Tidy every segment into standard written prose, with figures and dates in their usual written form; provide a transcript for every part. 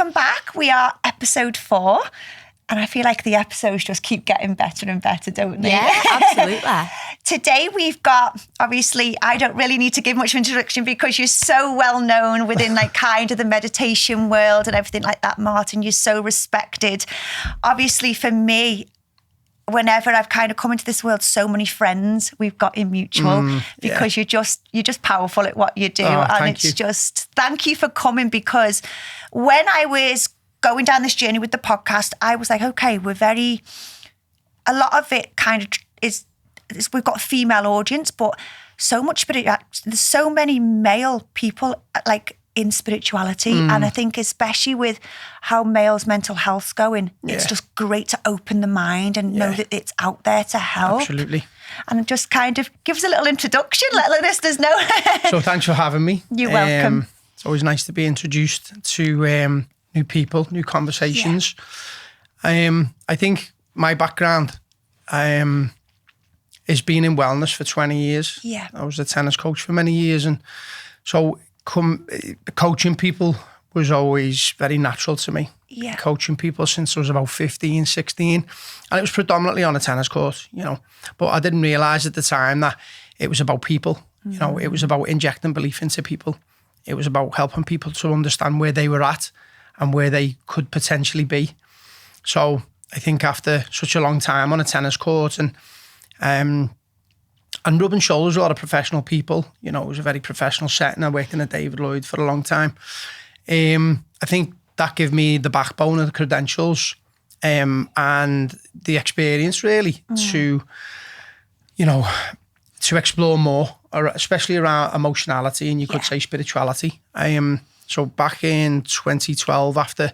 welcome back. We are episode 4. And I feel like the episodes just keep getting better and better, don't they? Yeah, absolutely. Today we've got, obviously, I don't really need to give much of an introduction because you're so well known within like kind of the meditation world and everything like that, Martin. You're so respected. Obviously for me, whenever I've kind of come into this world, so many friends we've got in mutual because you're just powerful at what you do. And it's just, thank you for coming, because when I was going down this journey with the podcast, I was like, okay, a lot of it kind of is we've got a female audience, but so much there's so many male people like in spirituality. And I think especially with how males' mental health's going, it's just great to open the mind and know that it's out there to help. Absolutely. And just kind of give us a little introduction, let listeners know. So thanks for having me. You're welcome. It's always nice to be introduced to new people, new conversations. I think my background is being in wellness for 20 years. Yeah. I was a tennis coach for many years, and so coaching people was always very natural to me. Yeah. Coaching people since I was about 15, 16, and it was predominantly on a tennis court, but I didn't realise at the time that it was about people. It was about injecting belief into people. It was about helping people to understand where they were at and where they could potentially be. So I think after such a long time on a tennis court and rubbing shoulders with a lot of professional people, it was a very professional setting. I worked in a David Lloyd for a long time. I think that gave me the backbone of the credentials and the experience really to explore more, especially around emotionality and you could say spirituality. So back in 2012, after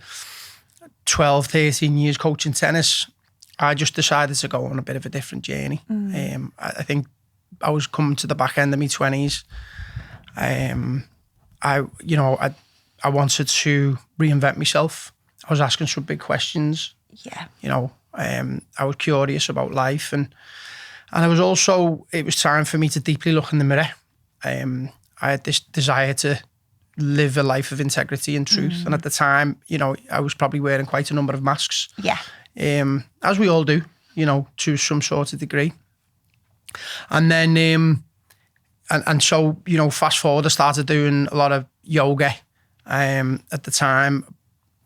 12, 13 years coaching tennis, I just decided to go on a bit of a different journey. I think I was coming to the back end of my 20s. I wanted to reinvent myself. I was asking some big questions. Yeah. I was curious about life, and it was time for me to deeply look in the mirror. I had this desire to live a life of integrity and truth. And at the time, I was probably wearing quite a number of masks. Yeah. As we all do, to some sort of degree. And then, so, fast forward, I started doing a lot of yoga at the time,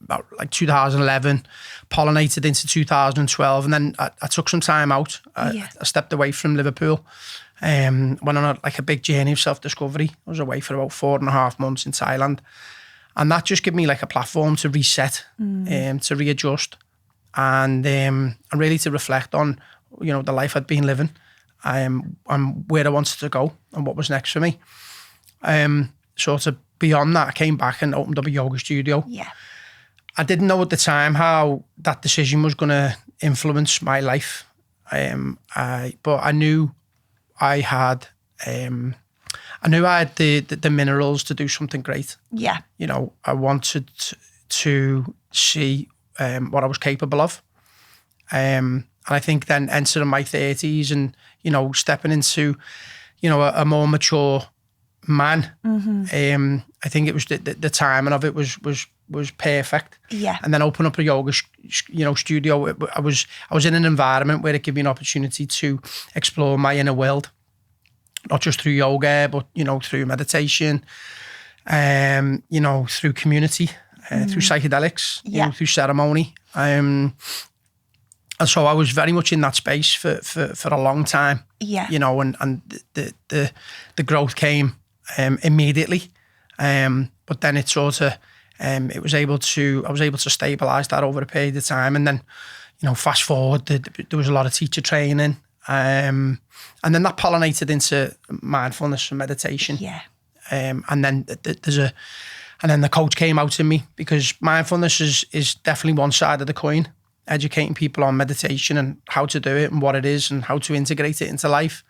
about like 2011, pollinated into 2012. And then I took some time out. I stepped away from Liverpool. Went on a big journey of self-discovery. I was away for about 4.5 months in Thailand. And that just gave me like a platform to reset, to readjust and really to reflect on, the life I'd been living and where I wanted to go and what was next for me. Sort of beyond that, I came back and opened up a yoga studio. Yeah. I didn't know at the time how that decision was going to influence my life. But I knew I had the minerals to do something great. Yeah. I wanted to see what I was capable of. And I think then entering my 30s and, stepping into, a more mature man, I think it was the timing of it was perfect. Yeah. And then open up a yoga, studio. I was in an environment where it gave me an opportunity to explore my inner world, not just through yoga, but through meditation, through community, through psychedelics, through ceremony. And so I was very much in that space for a long time. Yeah. And the growth came immediately. But then it sort of I was able to stabilize that over a period of time. And then, fast forward, there was a lot of teacher training. And then that pollinated into mindfulness and meditation. Yeah. And then the coach came out in me, because mindfulness is definitely one side of the coin, educating people on meditation and how to do it and what it is and how to integrate it into life.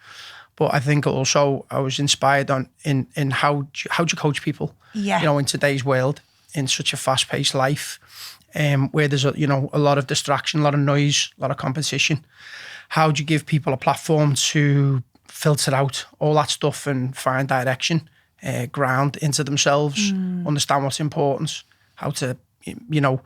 But I think also I was inspired in how do you coach people, in today's world, in such a fast-paced life, where there's a lot of distraction, a lot of noise, a lot of competition. How do you give people a platform to filter out all that stuff and find direction, ground into themselves, understand what's important, how to you know,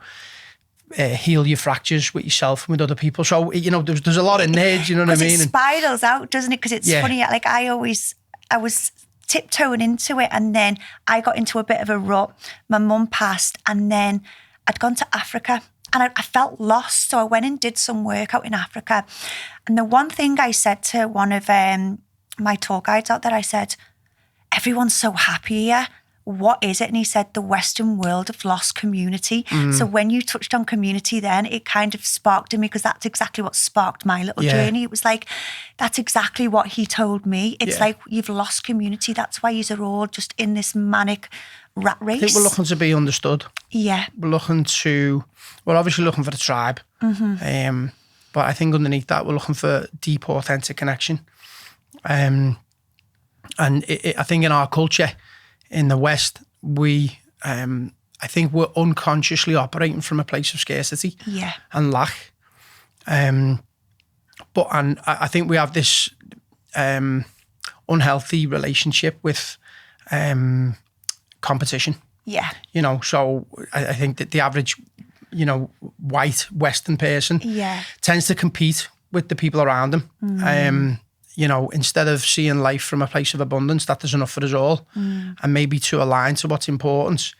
heal your fractures with yourself and with other people. So, you know, there's a lot in there, do you know what I mean? It spirals out, doesn't it? Because it's funny, like I was tiptoeing into it, and then I got into a bit of a rut. My mum passed, and then I'd gone to Africa, and I felt lost. So I went and did some work out in Africa. And the one thing I said to one of my tour guides out there, I said, everyone's so happy here. What is it? And he said, the Western world have lost community. So when you touched on community then, it kind of sparked in me, because that's exactly what sparked my little journey. It was like, that's exactly what he told me. It's like, you've lost community. That's why you're all just in this manic rat race. I think we're looking to be understood. Yeah. We're obviously looking for the tribe. But I think underneath that, we're looking for deep, authentic connection. And I think in our culture, in the West, I think we're unconsciously operating from a place of scarcity and lack. But I think we have this unhealthy relationship with competition. Yeah. You know, so I think that the average, you know, white Western person tends to compete with the people around them. You know, instead of seeing life from a place of abundance, that there's enough for us all, and maybe to align to what's important.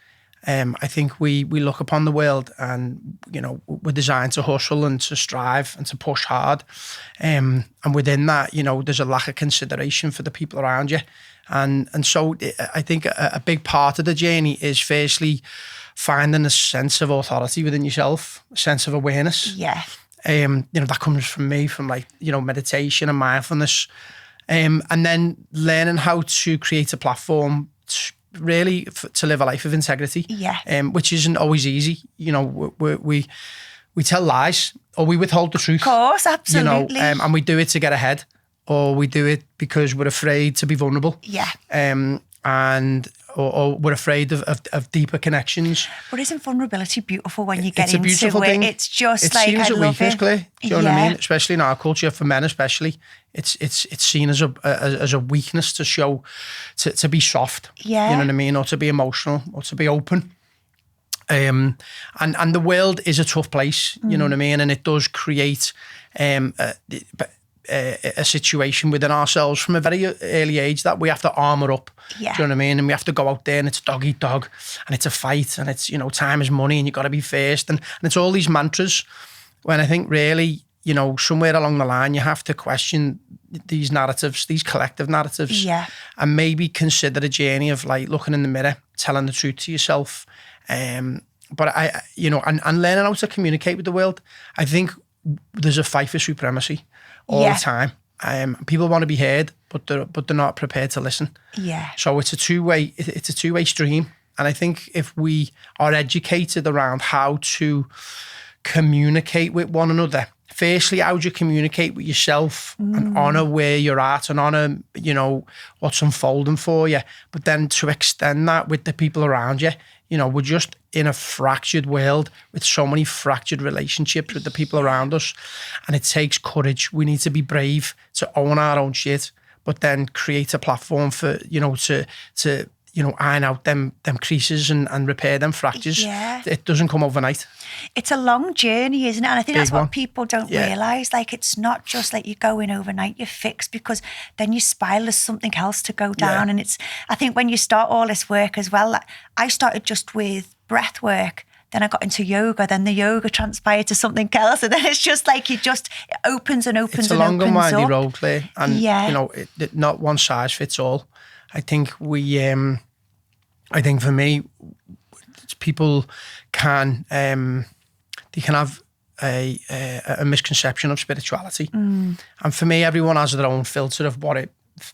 I think we look upon the world, and, you know, we're designed to hustle and to strive and to push hard. And within that, you know, there's a lack of consideration for the people around you. And so I think a big part of the journey is firstly finding a sense of authority within yourself, a sense of awareness. Yeah. You know, that comes from me, from like, you know, meditation and mindfulness. And then learning how to create a platform to live a life of integrity. Yeah. Which isn't always easy. You know, we tell lies, or we withhold the truth. Of course, absolutely. You know, and we do it to get ahead, or we do it because we're afraid to be vulnerable. Yeah. Or we're afraid of deeper connections. But isn't vulnerability beautiful when you get into it? It's a beautiful thing. It's just it's like, seen as a weakness, Claire. Do you know what I mean? Especially in our culture, for men especially, it's seen as a weakness to show, to be soft. Yeah. You know what I mean? Or to be emotional, or to be open. And the world is a tough place. You know what I mean? And it does create a situation within ourselves from a very early age that we have to armour up. Yeah. Do you know what I mean? And we have to go out there, and it's dog eat dog, and it's a fight, and it's, you know, time is money, and you've got to be first, and it's all these mantras, when I think really, you know, somewhere along the line you have to question these narratives, these collective narratives, and maybe consider a journey of like looking in the mirror, telling the truth to yourself, but I, you know, and learning how to communicate with the world. I think there's a fight for supremacy all the time. People want to be heard, but they're not prepared to listen. Yeah. So it's a two-way stream. And I think if we are educated around how to communicate with one another, firstly, how do you communicate with yourself and honour where you're at, and honour, you know, what's unfolding for you, but then to extend that with the people around you. You know, we're just in a fractured world with so many fractured relationships with the people around us, and it takes courage. We need to be brave to own our own shit, but then create a platform for, you know, to you know, iron out them creases and repair them fractures. Yeah. It doesn't come overnight. It's a long journey, isn't it? And I think that's what people don't realise. Like, it's not just like you go in overnight, you're fixed, because then you spiral, there's something else to go down. And it's, I think when you start all this work as well, like, I started just with breath work, then I got into yoga, then the yoga transpired to something else, and then it's just like it opens and opens. It's a long and windy road, Claire, and you know, not one size fits all. I think I think for me, people can they can have a misconception of spirituality, and for me, everyone has their own filter of what it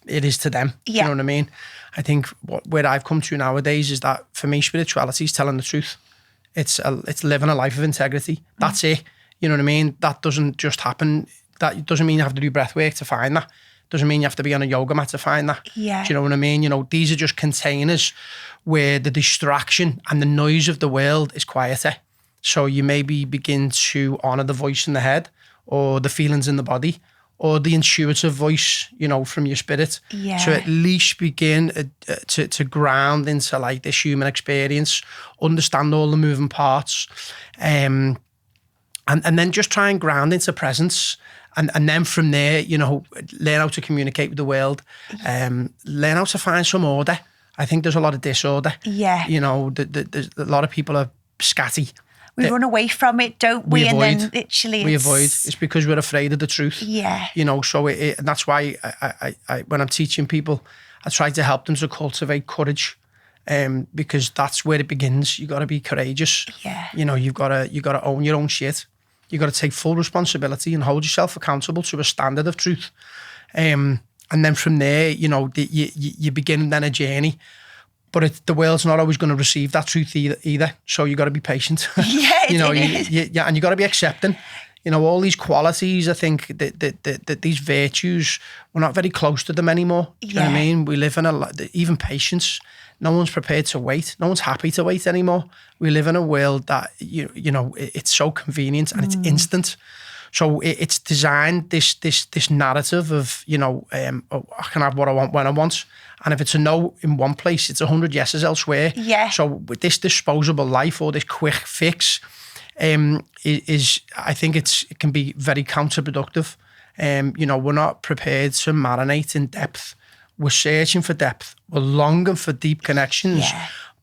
is to them. You know what I mean? I think where I've come to nowadays is that for me, spirituality is telling the truth. It's living a life of integrity. That's it. You know what I mean? That doesn't just happen. That doesn't mean you have to do breath work to find that. Doesn't mean you have to be on a yoga mat to find that. Yeah. Do you know what I mean? You know, these are just containers where the distraction and the noise of the world is quieter. So you maybe begin to honour the voice in the head, or the feelings in the body, or the intuitive voice, you know, from your spirit, to at least begin to ground into like this human experience, understand all the moving parts, and then just try and ground into presence. And then from there, you know, learn how to communicate with the world, learn how to find some order. I think there's a lot of disorder. Yeah. You know, there's a lot of people are scatty. We run away from it, don't we? Avoid. And then literally we avoid. It's because we're afraid of the truth. Yeah. You know, so and that's why I when I'm teaching people, I try to help them to cultivate courage. Because that's where it begins. You got to be courageous. Yeah. You know, you got to own your own shit. You got to take full responsibility and hold yourself accountable to a standard of truth. And then from there, you know, you begin then a journey. But the world's not always going to receive that truth either. So you got to be patient. Yeah, you know, and you got to be accepting. You know, all these qualities, I think that these virtues, we're not very close to them anymore. Do you know what I mean? We live in even patience. No one's prepared to wait. No one's happy to wait anymore. We live in a world that, you know, it's so convenient and it's instant. So it's designed this narrative of, you know, I can have what I want when I want. And if it's a no in one place, it's 100 yeses elsewhere. Yeah. So with this disposable life or this quick fix, I think it can be very counterproductive. You know, we're not prepared to marinate in depth. We're searching for depth. We're longing for deep connections,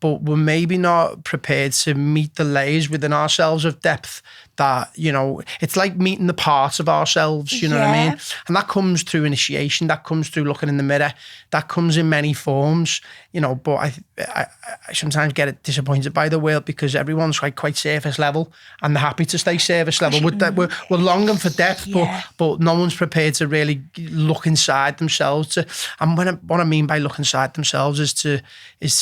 but we're maybe not prepared to meet the layers within ourselves of depth that, you know, it's like meeting the parts of ourselves, you know what I mean? And that comes through initiation, that comes through looking in the mirror, that comes in many forms, you know, but I sometimes get disappointed by the world because everyone's like quite surface level and they're happy to stay surface level. We're longing for depth, but no one's prepared to really look inside themselves. And what I mean by look inside themselves is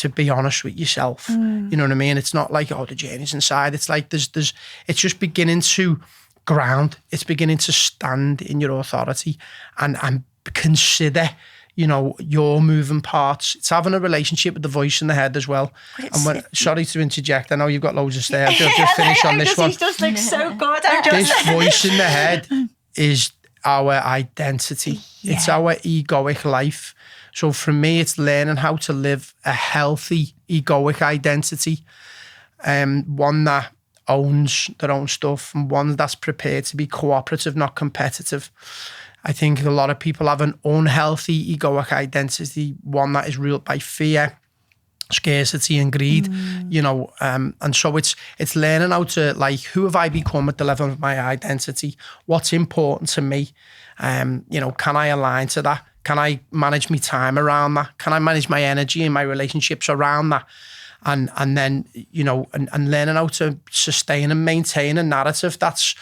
to be honest with yourself. You know what I mean? It's not like, oh, the journey's inside. It's like it's just beginning to ground. It's beginning to stand in your authority and consider, you know, your moving parts. It's having a relationship with the voice in the head as well. Sorry to interject. I know you've got loads of stairs. Just finish on this one. It just looks so good. This voice in the head is our identity. Yeah. It's our egoic life. So for me, it's learning how to live a healthy egoic identity, one that owns their own stuff and one that's prepared to be cooperative, not competitive. I think a lot of people have an unhealthy egoic identity, one that is ruled by fear, scarcity and greed, you know, and so it's learning how to, like, who have I become at the level of my identity? What's important to me? You know, can I align to that? Can I manage my time around that? Can I manage my energy and my relationships around that? And then, you know, and learning how to sustain and maintain a narrative that's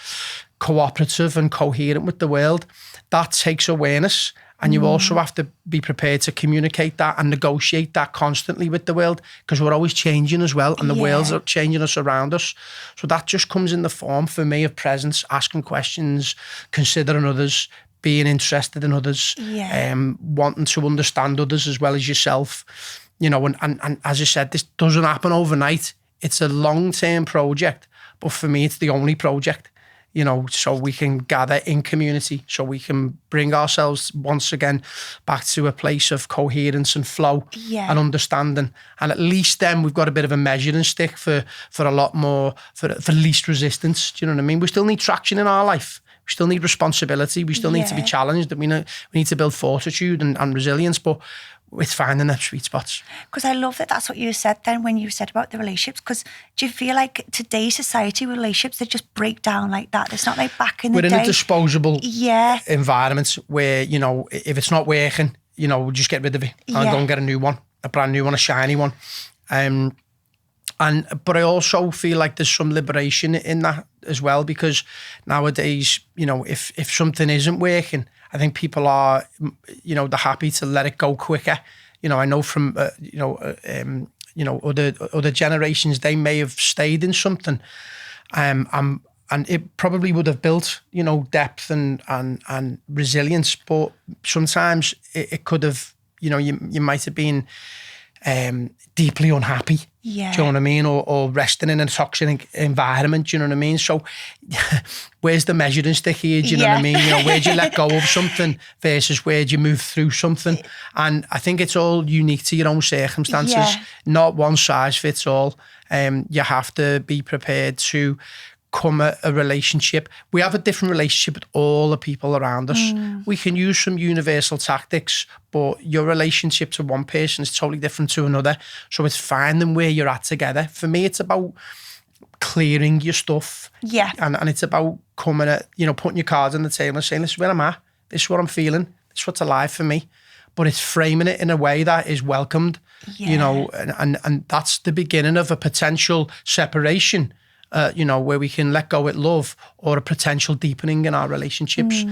cooperative and coherent with the world. That takes awareness. And you also have to be prepared to communicate that and negotiate that constantly with the world, because we're always changing as well, and the world's changing us around us. So that just comes in the form, for me, of presence, asking questions, considering others, being interested in others, wanting to understand others as well as yourself. You know, and as I said, this doesn't happen overnight. It's a long-term project, but for me, it's the only project, you know, so we can gather in community, so we can bring ourselves once again back to a place of coherence and flow and understanding. And at least then we've got a bit of a measuring stick for a lot more, for least resistance. Do you know what I mean? We still need traction in our life. We still need responsibility. We still need to be challenged. We need to build fortitude and resilience, but it's finding that sweet spots. Because I love that that's what you said then when you said about the relationships. Because do you feel like today's society relationships, they just break down like that? It's not like back in the day. We're in a disposable environment where, you know, if it's not working, you know, we'll just get rid of it and go and get a new one, a brand new one, a shiny one. But I also feel like there's some liberation in that as well, because nowadays, you know, if something isn't working, I think people are, you know, they're happy to let it go quicker. You know, I know from, other generations, they may have stayed in something, and it probably would have built, you know, depth and resilience. But sometimes it could have, you know, you might have been deeply unhappy. Yeah. Do you know what I mean? Or resting in a toxic environment. Do you know what I mean? So where's the measuring stick here? Do you know what I mean? You know, where do you let go of something versus where do you move through something? And I think it's all unique to your own circumstances. Yeah. Not one size fits all. You have to be prepared to come a relationship. We have a different relationship with all the people around us. We can use some universal tactics, but your relationship to one person is totally different to another. So it's finding where you're at together. For me, it's about clearing your stuff. Yeah. And it's about coming at, you know, putting your cards on the table and saying, this is where I'm at. This is what I'm feeling. This is what's alive for me. But it's framing it in a way that is welcomed, you know, and that's the beginning of a potential separation. You know, where we can let go with love or a potential deepening in our relationships.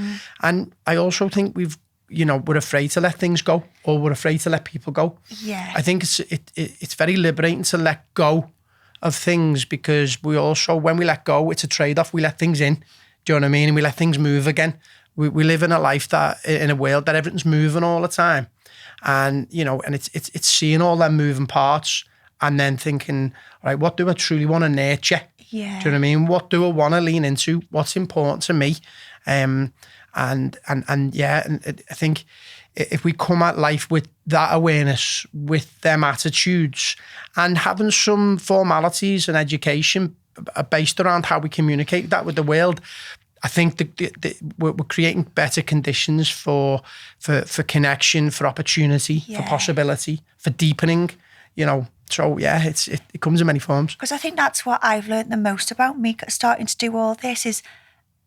And I also think we're afraid to let things go, or we're afraid to let people go. Yeah. I think it's very liberating to let go of things, because we also, when we let go, it's a trade-off. We let things in, do you know what I mean? And we let things move again. We live in a life in a world that everything's moving all the time. And, you know, and it's seeing all them moving parts and then thinking, all right, what do I truly want to nurture? Yeah. Do you know what I mean? What do I want to lean into? What's important to me? And I think if we come at life with that awareness, with them attitudes, and having some formalities and education based around how we communicate that with the world, I think we're creating better conditions for connection, for opportunity, for possibility, for deepening, you know. So yeah, it comes in many forms. Because I think that's what I've learned the most about me starting to do all this is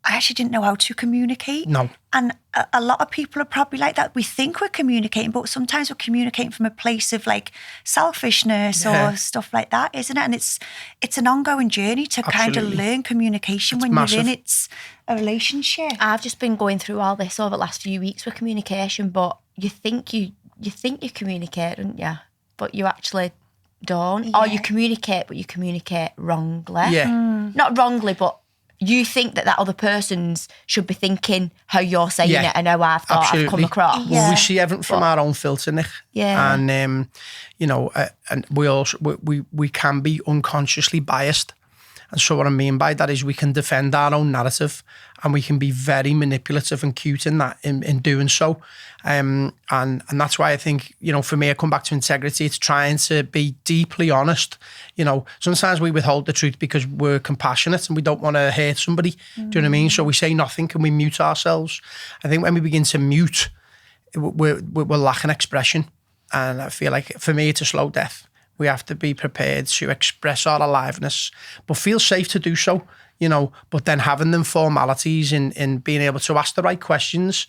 I actually didn't know how to communicate. No. And a lot of people are probably like that. We think we're communicating, but sometimes we're communicating from a place of like selfishness or stuff like that, isn't it? And it's an ongoing journey to kind of learn communication when you're in it's a relationship. I've just been going through all this over the last few weeks with communication, but you think you communicate, don't you? But you actually don't. Or you communicate, but you communicate wrongly. Yeah. Not wrongly, but you think that other person's should be thinking how you're saying it and how I've thought I've come across. Well, we see everything from our own filter, Nic. Yeah. And, you know, and we also, we can be unconsciously biased. And so what I mean by that is we can defend our own narrative, and we can be very manipulative and cute in that, in doing so. And that's why I think, you know, for me, I come back to integrity. It's trying to be deeply honest. You know, sometimes we withhold the truth because we're compassionate and we don't want to hurt somebody. Do you know what I mean? So we say nothing and we mute ourselves. I think when we begin to mute, we're lacking expression. And I feel like for me, it's a slow death. We have to be prepared to express our aliveness, but feel safe to do so, you know, but then having them formalities in being able to ask the right questions,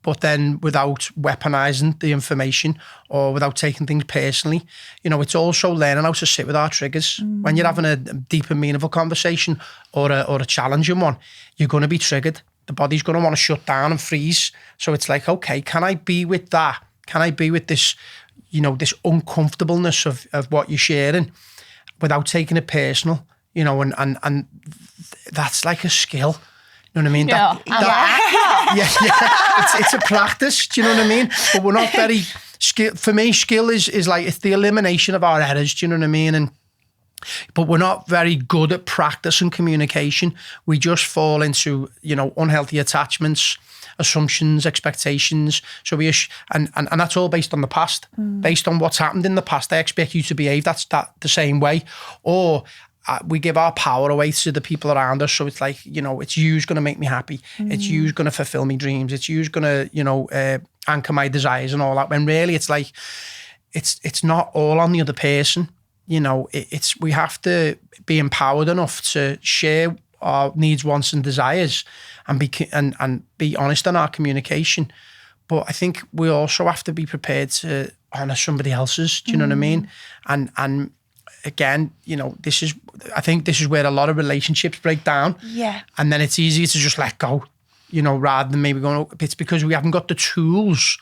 but then without weaponizing the information or without taking things personally. You know, it's also learning how to sit with our triggers. When you're having a deep and meaningful conversation or a challenging one, you're going to be triggered. The body's going to want to shut down and freeze. So it's like, okay, can I be with that? Can I be with this, you know, this uncomfortableness of what you're sharing without taking it personal, you know, and that's like a skill. You know what I mean? It's a practice. Do you know what I mean? But we're not very skill. For me, skill is like, it's the elimination of our errors. Do you know what I mean? But we're not very good at practice and communication. We just fall into, you know, unhealthy attachments, assumptions, expectations. So and that's all based on the past, based on what's happened in the past. I expect you to behave the same way, or we give our power away to the people around us. So it's like, you know, it's you's going to make me happy. It's you's going to fulfill me dreams. It's you's going to, you know, anchor my desires and all that. When really it's like, it's not all on the other person. You know, we have to be empowered enough to share our needs, wants, and desires, and be honest in our communication. But I think we also have to be prepared to honour somebody else's. Do you know what I mean? And again, you know, I think this is where a lot of relationships break down. Yeah. And then it's easier to just let go, you know, rather than maybe going, it's because we haven't got the tools.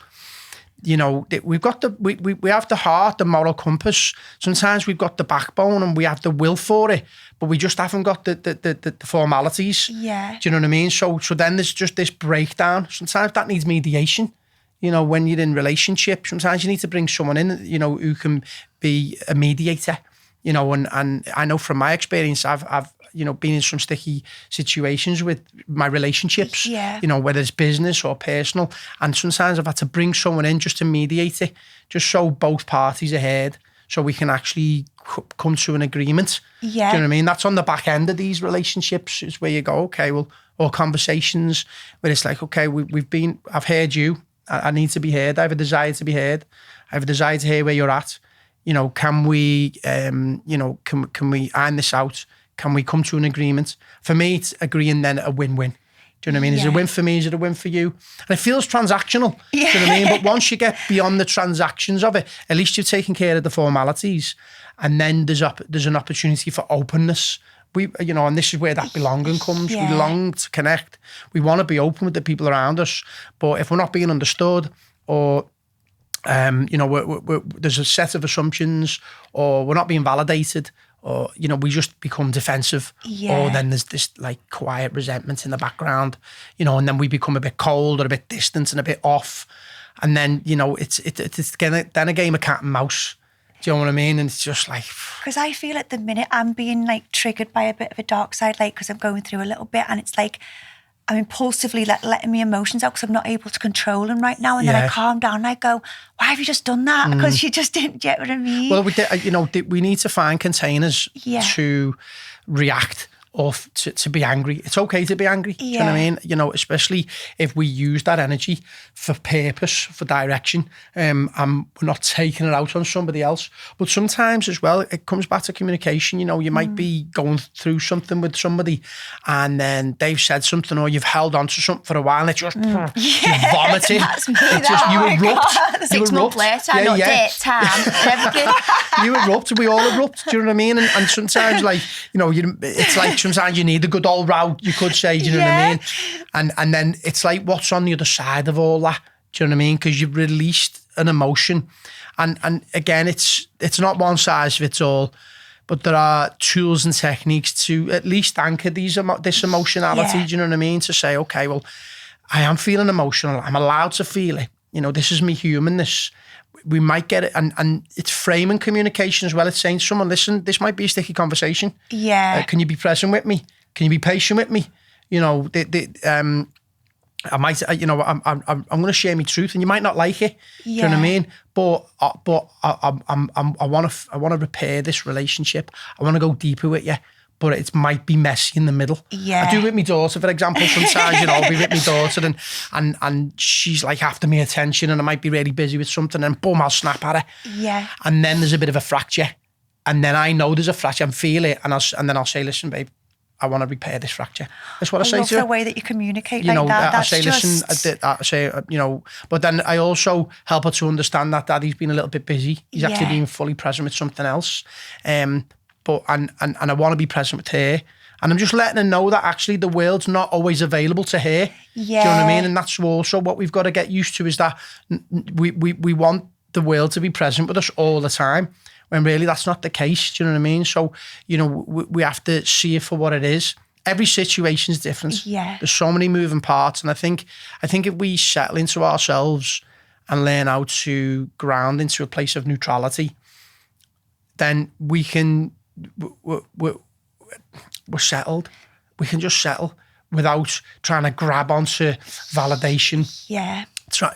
You know, we've got we have the heart, the moral compass. Sometimes we've got the backbone and we have the will for it, but we just haven't got the formalities. Yeah. Do you know what I mean? So then there's just this breakdown. Sometimes that needs mediation. You know, when you're in relationships, sometimes you need to bring someone in, you know, who can be a mediator, you know, and I know from my experience, I've you know, been in some sticky situations with my relationships, you know, whether it's business or personal. And sometimes I've had to bring someone in just to mediate it, just so both parties are heard, so we can actually come to an agreement. Do you know what I mean? That's on the back end of these relationships, is where you go, okay, well, or conversations where it's like, okay, I've heard you. I need to be heard. I have a desire to be heard. I have a desire to hear where you're at. You know, can we, you know, can we iron this out? Can we come to an agreement? For me, it's agreeing then a win-win. Do you know what I mean? Is it a win for me? Is it a win for you? And it feels transactional. Do you know what I mean? But once you get beyond the transactions of it, at least you've taken care of the formalities. And then there's an opportunity for openness. You know, and this is where that belonging comes. We long to connect. We want to be open with the people around us. But if we're not being understood, or you know, there's a set of assumptions, or we're not being validated, or, you know, we just become defensive, or then there's this like quiet resentment in the background, you know, and then we become a bit cold or a bit distant and a bit off, and then, you know, it's then a game of cat and mouse. Do you know what I mean? And it's just like, because I feel at the minute I'm being like triggered by a bit of a dark side, like, because I'm going through a little bit, and it's like I'm impulsively letting my emotions out because I'm not able to control them right now. And then I calm down and I go, why have you just done that? Because you just didn't get what I mean. Well, we need to find containers to react or to be angry. It's okay to be angry. Do you know what I mean? You know, especially if we use that energy for purpose, for direction, and we're not taking it out on somebody else. But sometimes as well, it comes back to communication. You know, you might be going through something with somebody, and then they've said something, or you've held on to something for a while, and it just you vomit it. That's me. You erupt. 6 months later, I know date, time, everything. You erupt. We all erupt. Do you know what I mean? And sometimes, like, you know, it's like sometimes you need a good old row, you could say. Do you know what I mean? And then it's like, what's on the other side of all that? Do you know what I mean? Because you've released an emotion, and again, it's not one size fits all, but there are tools and techniques to at least anchor this emotionality. Do you know what I mean? To say, okay, well, I am feeling emotional. I'm allowed to feel it. You know, this is me humanness. We might get it, and it's framing communication as well. It's saying to someone, listen, this might be a sticky conversation. Can you be present with me? Can you be patient with me? You know, I might, you know, I'm going to share my truth, and you might not like it. Do you know what I mean? But I want to repair this relationship. I want to go deeper with you. But it might be messy in the middle. I do with my daughter, for example. Sometimes, you know, I'll be with my daughter and she's like after my attention, and I might be really busy with something, and boom, I'll snap at her. And then there's a bit of a fracture. And then I know there's a fracture, and feel it, and then I'll say, listen, babe, I want to repair this fracture. That's what I say to her. I love the way that you communicate, you know, like that. I say, listen, I say, you know, but then I also help her to understand that Daddy's been a little bit busy. He's actually being fully present with something else. But and I want to be present with her, and I'm just letting her know that actually the world's not always available to her. Do you know what I mean? And that's also what we've got to get used to, is that we want the world to be present with us all the time, when really that's not the case. Do you know what I mean? So, you know, we have to see it for what it is. Every situation is different. There's so many moving parts, and I think if we settle into ourselves and learn how to ground into a place of neutrality, then we can. We're settled. We can just settle without trying to grab onto validation.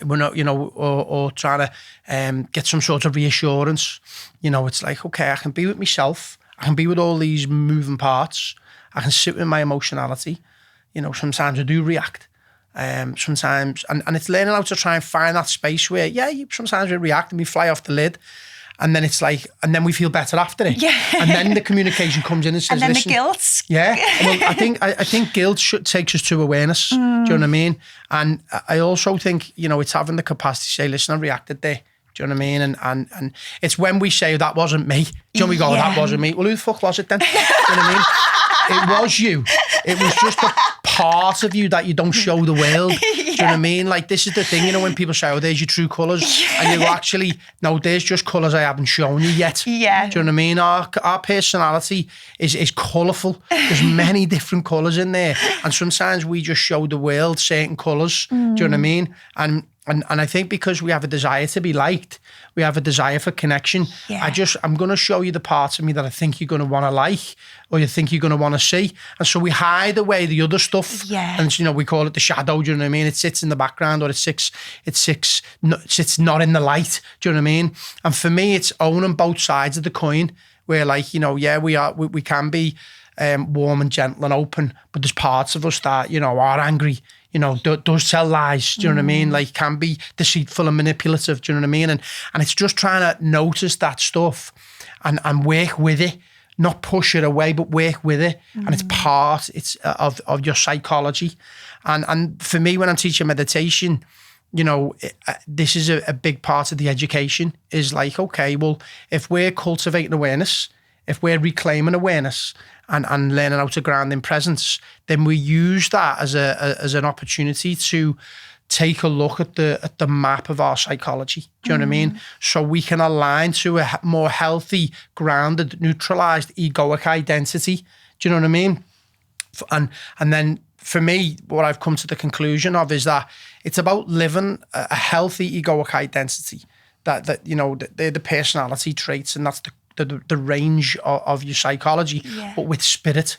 We're not, you know, or trying to get some sort of reassurance. You know, it's like, okay, I can be with myself. I can be with all these moving parts. I can sit with my emotionality. You know, sometimes I do react. Sometimes, and it's learning how to try and find that space where, sometimes we react and we fly off the lid. And then it's like, and then we feel better after it. And then the communication comes in and says, and then listen. The guilt. Well, I think guilt takes us to awareness. Do you know what I mean? And I also think, you know, it's having the capacity to say, listen, I reacted there. Do you know what I mean? And it's when we say, that wasn't me. Do you know, we go, that wasn't me. Well, who the fuck was it then? Do you know what I mean? It was you. It was just a part of you that you don't show the world. Do you know what I mean? Like, this is the thing, you know, when people say, oh, there's your true colours. And you go, actually, no, there's just colours I haven't shown you yet. Do you know what I mean? Our personality is colourful. There's many different colours in there. And sometimes we just show the world certain colours. Do you know what I mean? And And I think because we have a desire to be liked, we have a desire for connection. Yeah. I'm going to show you the parts of me that I think you're going to want to like, or you think you're going to want to see. And so we hide away the other stuff. Yeah. And, we call it the shadow, do you know what I mean? It sits in the background, or it sits not in the light, do you know what I mean? And for me, it's owning both sides of the coin, where we can be warm and gentle and open, but there's parts of us that, are angry, does tell lies, do you know what I mean? Like, can be deceitful and manipulative, do you know what I mean? And it's just trying to notice that stuff and work with it, not push it away, but work with it. And it's part of your psychology. And for me, when I'm teaching meditation, this is a big part of the education, is like, okay, well, if we're cultivating awareness, if we're reclaiming awareness and learning how to ground in presence, then we use that as an opportunity to take a look at the map of our psychology. Do you know what I mean? So we can align to a more healthy, grounded, neutralized egoic identity. Do you know what I mean? And then for me, what I've come to the conclusion of is that it's about living a healthy egoic identity. That they're the personality traits, and that's the range of your psychology, but with spirit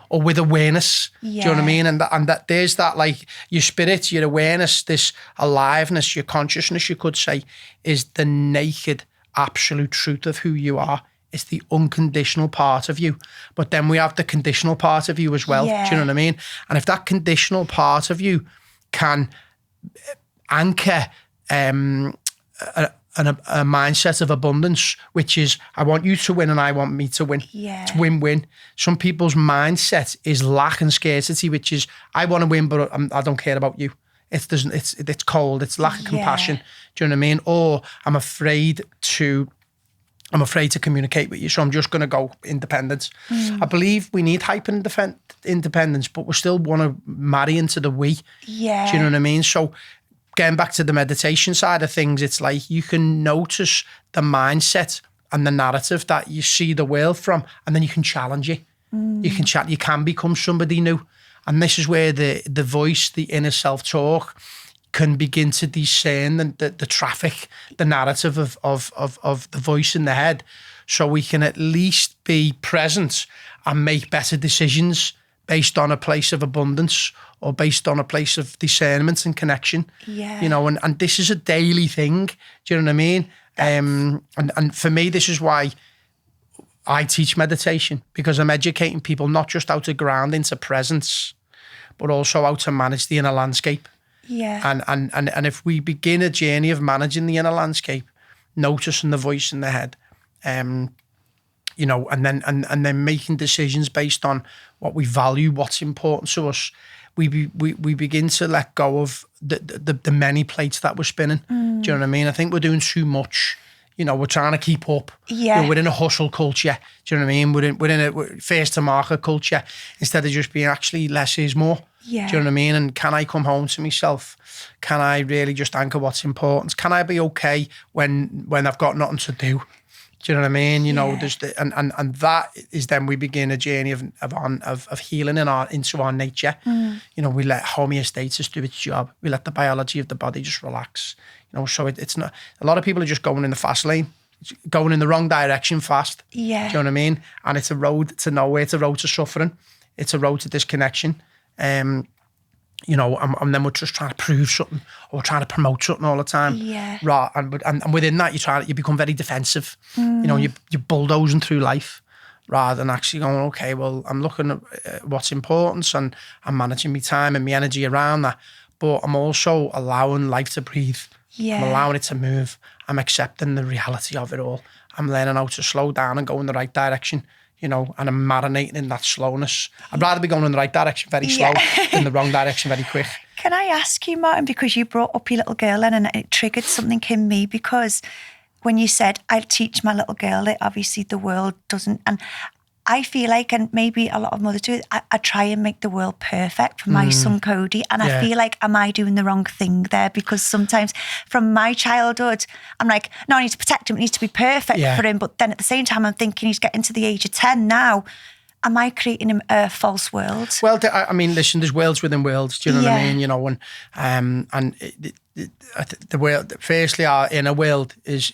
or with awareness. Do you know what I mean? And that there's that, like, your spirit, your awareness, this aliveness, your consciousness, you could say, is the naked, absolute truth of who you are. It's the unconditional part of you. But then we have the conditional part of you as well. Yeah. Do you know what I mean? And if that conditional part of you can anchor a mindset of abundance, which is, I want you to win and I want me to win. Yeah. It's win-win. Some people's mindset is lack and scarcity, which is, I want to win, but I don't care about you. It's cold. It's lack of compassion. Do you know what I mean? Or I'm afraid to communicate with you, so I'm just going to go independent. I believe we need independence, but we still want to marry into the we. Yeah. Do you know what I mean? So getting back to the meditation side of things, it's like you can notice the mindset and the narrative that you see the world from, and then you can challenge it. You can become somebody new. And this is where the voice, the inner self-talk, can begin to discern the traffic, the narrative of the voice in the head, so we can at least be present and make better decisions based on a place of abundance or based on a place of discernment and connection. Yeah. And this is a daily thing. Do you know what I mean? And for me, this is why I teach meditation, because I'm educating people not just how to ground into presence, but also how to manage the inner landscape. Yeah. And if we begin a journey of managing the inner landscape, noticing the voice in the head, and then making decisions based on what we value, what's important to us, we begin to let go of the many plates that we're spinning. Do you know what I mean? I think we're doing too much. We're trying to keep up. Yeah. We're in a hustle culture. Do you know what I mean? We're in a first to market culture, instead of just being actually less is more. Yeah. Do you know what I mean? And can I come home to myself? Can I really just anchor what's important? Can I be okay when I've got nothing to do? Do you know what I mean? There's and that is, then we begin a journey of healing into our nature. We let homeostasis do its job. We let the biology of the body just relax. So it's not, a lot of people are just going in the fast lane, going in the wrong direction fast. Yeah. Do you know what I mean? And it's a road to nowhere. It's a road to suffering. It's a road to disconnection. And then we're just trying to prove something, or we're trying to promote something all the time. Yeah. Right. And within that, you become very defensive. You're bulldozing through life, rather than actually going, okay, well, I'm looking at what's important, and I'm managing my time and my energy around that. But I'm also allowing life to breathe. Yeah. I'm allowing it to move. I'm accepting the reality of it all. I'm learning how to slow down and go in the right direction. And I'm marinating in that slowness. I'd rather be going in the right direction very slow than the wrong direction very quick. Can I ask you, Martin, because you brought up your little girl then, and it triggered something in me, because when you said, I teach my little girl that obviously the world doesn't, and I feel like, and maybe a lot of mothers do it, I try and make the world perfect for my son Cody, and I feel like, am I doing the wrong thing there? Because sometimes from my childhood, I'm like, no, I need to protect him, it needs to be perfect for him, but then at the same time I'm thinking he's getting to the age of 10 now. Am I creating him a false world? Well, I mean, listen, there's worlds within worlds, do you know what I mean? And the world, firstly, our inner world is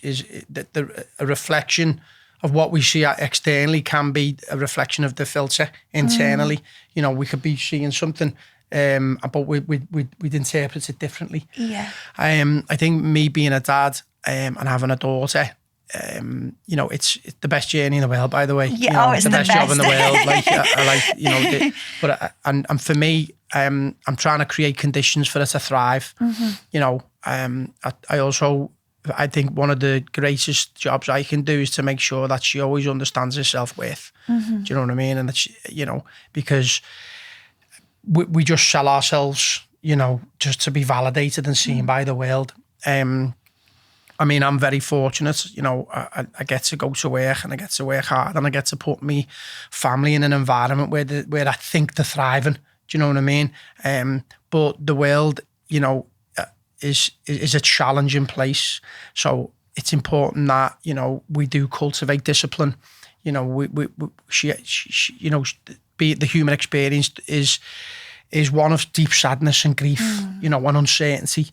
a reflection of what we see externally can be a reflection of the filter internally. You know, we could be seeing something, but we'd interpret it differently. Yeah. I think me being a dad and having a daughter, you know, it's the best journey in the world, by the way. Yeah, you know, it's the the best job in the best. world. Like, I like, you know, and for me, I'm trying to create conditions for her to thrive. You know, I think one of the greatest jobs I can do is to make sure that she always understands her self-worth. Do you know what I mean? And that she, you know, because we just sell ourselves, you know, just to be validated and seen by the world. I mean, I'm very fortunate, you know, I get to go to work and I get to work hard and I get to put me family in an environment where I think they're thriving. Do you know what I mean? But the world, you know, is a challenging place. So it's important that, you know, we do cultivate discipline. You know, she you know, be the human experience is one of deep sadness and grief, you know, and uncertainty.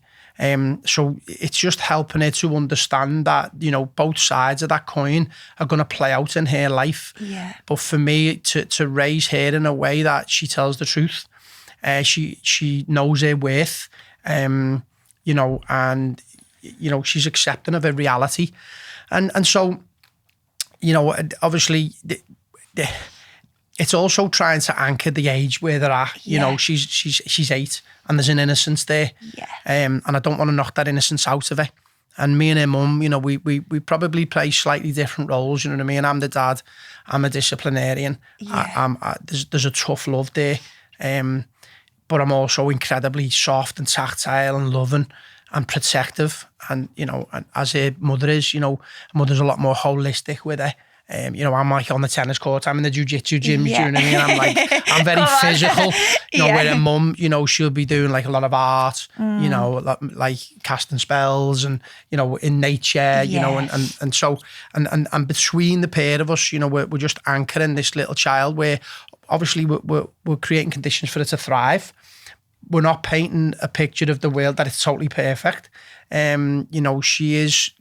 So it's just helping her to understand that, you know, both sides of that coin are going to play out in her life. Yeah. But for me, to raise her in a way that she tells the truth, she knows her worth, you know, and, you know, she's accepting of her reality. And so, you know, obviously, it's also trying to anchor the age where they're at. You know, she's 8 and there's an innocence there. Yeah. And I don't want to knock that innocence out of her. And me and her mum, you know, we probably play slightly different roles, you know what I mean? I'm the dad, I'm a disciplinarian. Yeah. There's a tough love there. But I'm also incredibly soft and tactile and loving and protective. And, you know, and as her mother is, you know, mother's a lot more holistic with her. You know, I'm like on the tennis court, I'm in the jiu-jitsu gym, you know what I mean? I'm very physical. You know, where her mum, you know, she'll be doing like a lot of art, you know, like casting spells and, you know, in nature, you know, and so, and between the pair of us, you know, we're just anchoring this little child where obviously we're creating conditions for her to thrive. We're not painting a picture of the world that it's totally perfect. You know, she's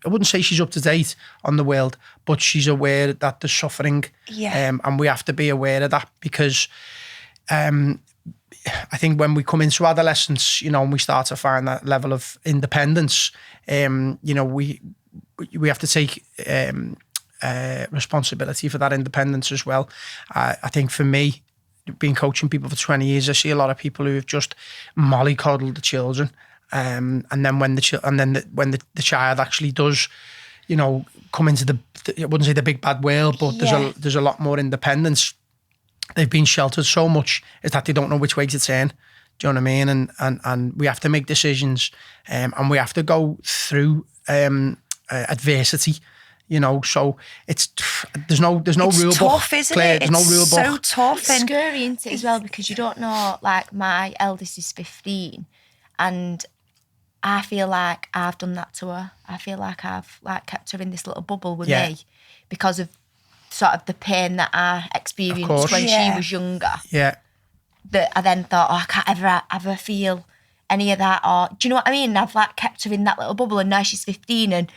I wouldn't say she's up to date on the world, but she's aware that there's suffering. Yeah. And we have to be aware of that because I think when we come into adolescence, you know, and we start to find that level of independence, you know, we have to take responsibility for that independence as well. I think for me, been coaching people for 20 years, I see a lot of people who have just mollycoddled the children. And then when the child actually does, you know, come into I wouldn't say the big bad world, but there's a lot more independence. They've been sheltered so much is that they don't know which way to turn. Do you know what I mean? And we have to make decisions, and we have to go through adversity. You know, so there's no It's rule tough, book. isn't Claire, it? there's no rule It's so book. tough. It's scary, isn't it, as well, because you don't know, like, my eldest is 15 and I feel like I've done that to her. I feel like I've like kept her in this little bubble with me because of sort of the pain that I experienced when she was younger. Yeah. That I then thought, I can't ever feel any of that. Or do you know what I mean? I've like kept her in that little bubble and now she's 15 and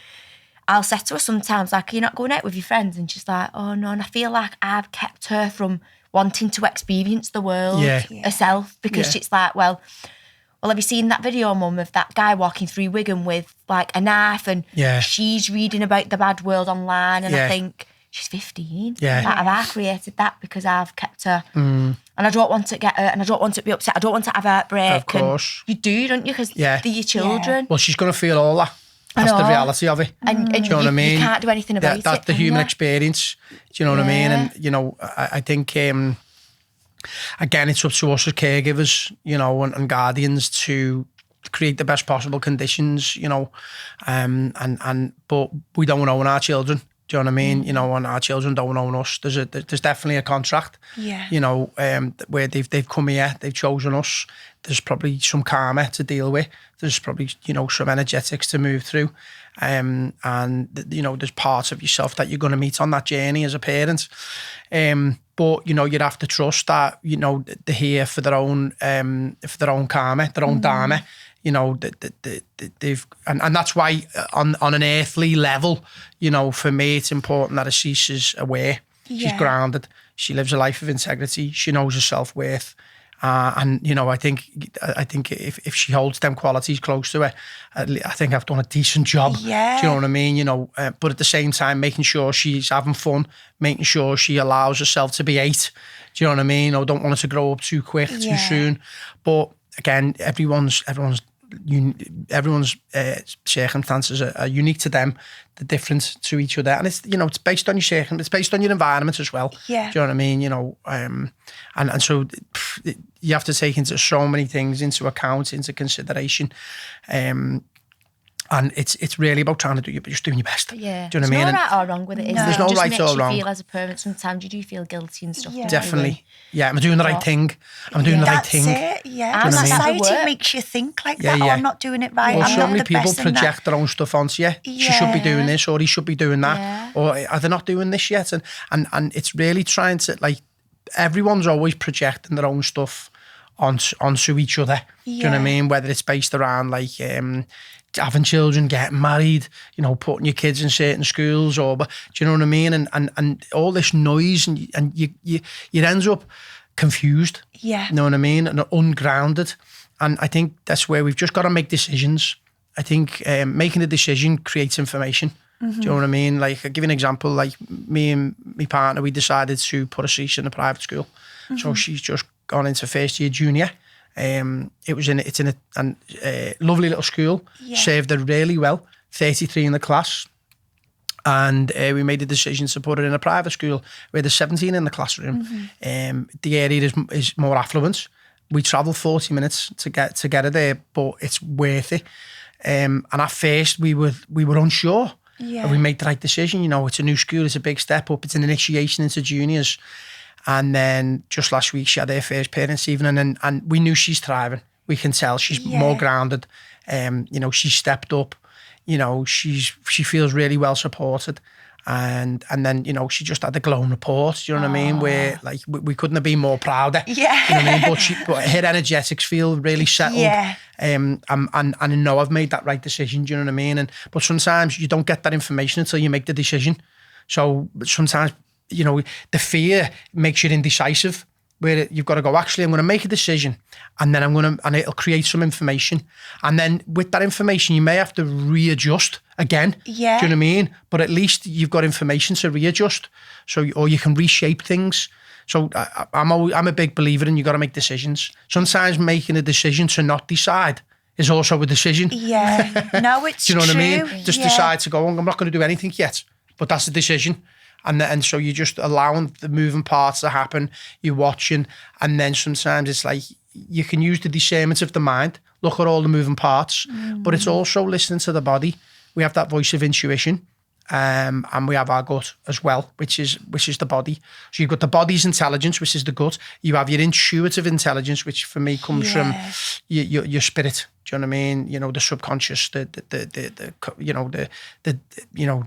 I'll say to her sometimes, like, you're not going out with your friends? And she's like, oh no. And I feel like I've kept her from wanting to experience the world herself because it's like, well, have you seen that video, Mum, of that guy walking through Wigan with like a knife and she's reading about the bad world online and I think, she's 15. Like, have I created that because I've kept her? And I don't want to get hurt and I don't want to be upset. I don't want to have a heartbreak. Of course. And you do, don't you? Because they're your children. Well, she's going to feel all that. That's the reality of it. And do you know what I mean? You can't do anything about it. That's the human experience. Do you know what I mean? And, you know, I think, again, it's up to us as caregivers, you know, and guardians to create the best possible conditions, you know, but we don't own our children. Do you know what I mean? You know, and our children don't own us. There's definitely a contract. You know, where they've come here, they've chosen us. There's probably some karma to deal with. There's probably, you know, some energetics to move through. And, you know, there's parts of yourself that you're going to meet on that journey as a parent. But, you know, you'd have to trust that, you know, they're here for their own karma, their own dharma. you know, they've, and that's why on an earthly level, you know, for me, it's important that Assis is aware. She's grounded. She lives a life of integrity. She knows her self-worth. And, you know, I think if she holds them qualities close to her, I think I've done a decent job. Yeah. Do you know what I mean? You know, but at the same time, making sure she's having fun, making sure she allows herself to be 8. Do you know what I mean? Or don't want her to grow up too quick, too soon. But again, everyone's circumstances are unique to them. They're different to each other, and it's, you know, it's based on your it's based on your environment as well. Yeah. Do you know what I mean? You know, and so you have to take into so many things into account, into consideration. And it's really about trying to do just doing your best. Yeah. Do you know what I mean? There's no right or wrong with it, is There's it? no Just right makes or you wrong. feel as a parent, sometimes you do feel guilty and stuff. Yeah. Definitely. Yeah, am I doing the right thing? Am I doing the right thing? That's it, yeah. Do you know what I mean? Society Work. makes you think like Yeah, that, yeah. I'm not doing it right, Well, I'm so not many the people best in that. project their own stuff onto you. She should be doing this, or he should be doing that. Yeah. Or are they not doing this yet? And it's really trying to, like, everyone's always projecting their own stuff onto each other. Do you know what I mean? Whether it's based around, like, having children, getting married, you know, putting your kids in certain schools, or, do you know what I mean? And all this noise, and you end up confused. Yeah. You know what I mean? And ungrounded. And I think that's where we've just got to make decisions. I think making a decision creates information. Do you know what I mean? Like, I'll give you an example. Like, me and my partner, we decided to put Assis in a private school. So she's just gone into first year junior. It's in a lovely little school. Served her really well. 33 in the class. And we made the decision to put her in a private school where there's 17 in the classroom. The area is more affluent. We travel 40 minutes to get her there, but it's worth it. And at first we were unsure. Yeah. And we made the right decision. You know, it's a new school, it's a big step up, it's an initiation into juniors. And then just last week she had her first parents' evening, and we knew she's thriving. We can tell she's more grounded. You know, she's stepped up. You know, she feels really well supported. And then, you know, she just had a glowing report, do you know what I mean? Where, like, we couldn't have been more prouder. Yeah. You know what I mean? But her energetics feel really settled. Yeah. And I know I've made that right decision, do you know what I mean? But sometimes you don't get that information until you make the decision. So sometimes, you know, the fear makes you indecisive, where you've got to go, actually, I'm going to make a decision, and then and it'll create some information. And then with that information, you may have to readjust again. Yeah. Do you know what I mean? But at least you've got information to readjust. Or you can reshape things. So I'm a big believer in, you got to make decisions. Sometimes making a decision to not decide is also a decision. Yeah. No, it's do you know true. what I mean? Just decide to go, I'm not going to do anything yet. But that's a decision. And so you're just allowing the moving parts to happen. You're watching. And then sometimes it's like, you can use the discernment of the mind, look at all the moving parts, but it's also listening to the body. We have that voice of intuition, and we have our gut as well, which is the body. So you've got the body's intelligence, which is the gut. You have your intuitive intelligence, which for me comes from your spirit. Do you know what I mean? You know, the subconscious, the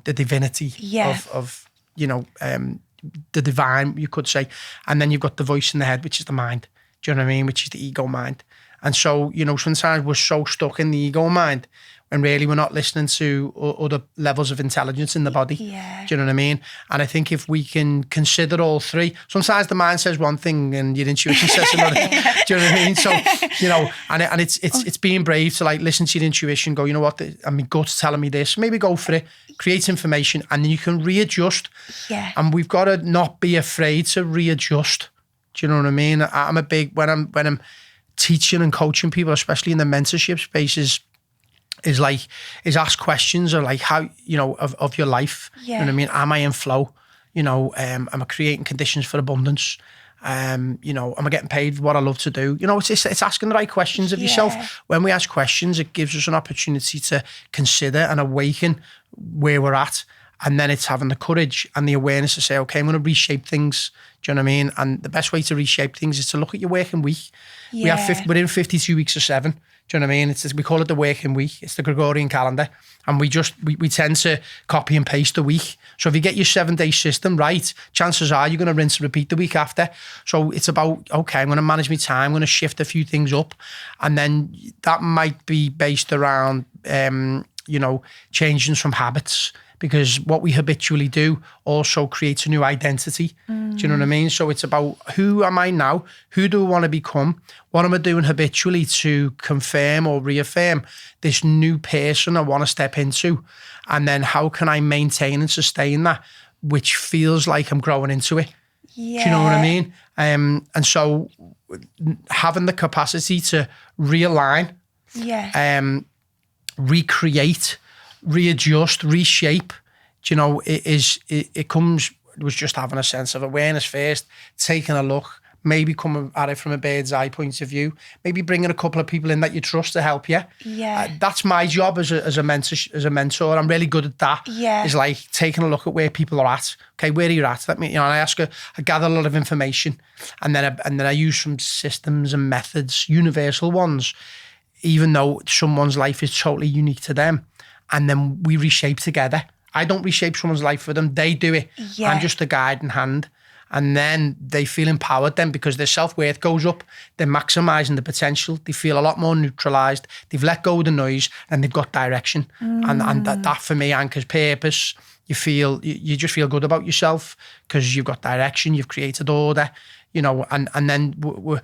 divinity of you know, the divine, you could say. And then you've got the voice in the head, which is the mind. Do you know what I mean? Which is the ego mind. And so, you know, sometimes we're so stuck in the ego mind when really we're not listening to other levels of intelligence in the body. Yeah. Do you know what I mean? And I think if we can consider all three, sometimes the mind says one thing and your intuition says another. Do you know what I mean? So, you know, and it's being brave to, like, listen to your intuition, go, you know what, I mean, gut's telling me this, maybe go for it, create information, and then you can readjust. Yeah. And we've got to not be afraid to readjust. Do you know what I mean? I'm a big, when I'm teaching and coaching people, especially in the mentorship spaces, is ask questions, or like, how, you know, of your life. Yeah. You know what I mean? Am I in flow? You know, am I creating conditions for abundance? You know, am I getting paid what I love to do? You know, it's asking the right questions of yourself. When we ask questions, it gives us an opportunity to consider and awaken where we're at. And then it's having the courage and the awareness to say, okay, I'm going to reshape things. Do you know what I mean? And the best way to reshape things is to look at your working week. Yeah. We're in 52 weeks of 7. Do you know what I mean? We call it the working week. It's the Gregorian calendar. And we tend to copy and paste the week. So if you get your 7-day system right, chances are you're going to rinse and repeat the week after. So it's about, okay, I'm going to manage my time. I'm going to shift a few things up. And then that might be based around, changing some habits, because what we habitually do also creates a new identity. Do you know what I mean? So it's about, who am I now? Who do I want to become? What am I doing habitually to confirm or reaffirm this new person I want to step into? And then how can I maintain and sustain that, which feels like I'm growing into it? Yeah. Do you know what I mean? And so having the capacity to realign, recreate, readjust, reshape, it was just having a sense of awareness first, taking a look, maybe coming at it from a bird's eye point of view, maybe bringing a couple of people in that you trust to help you. Yeah. That's my job as a mentor. I'm really good at that. Yeah. Is like taking a look at where people are at. Okay, where are you at? Let me, I gather a lot of information, and then I use some systems and methods, universal ones, even though someone's life is totally unique to them. And then we reshape together. I don't reshape someone's life for them. They do it. Yeah. I'm just a guiding hand. And then they feel empowered then, because their self-worth goes up. They're maximising the potential. They feel a lot more neutralised. They've let go of the noise and they've got direction. And that for me anchors purpose. You just feel good about yourself because you've got direction. You've created order, and then we're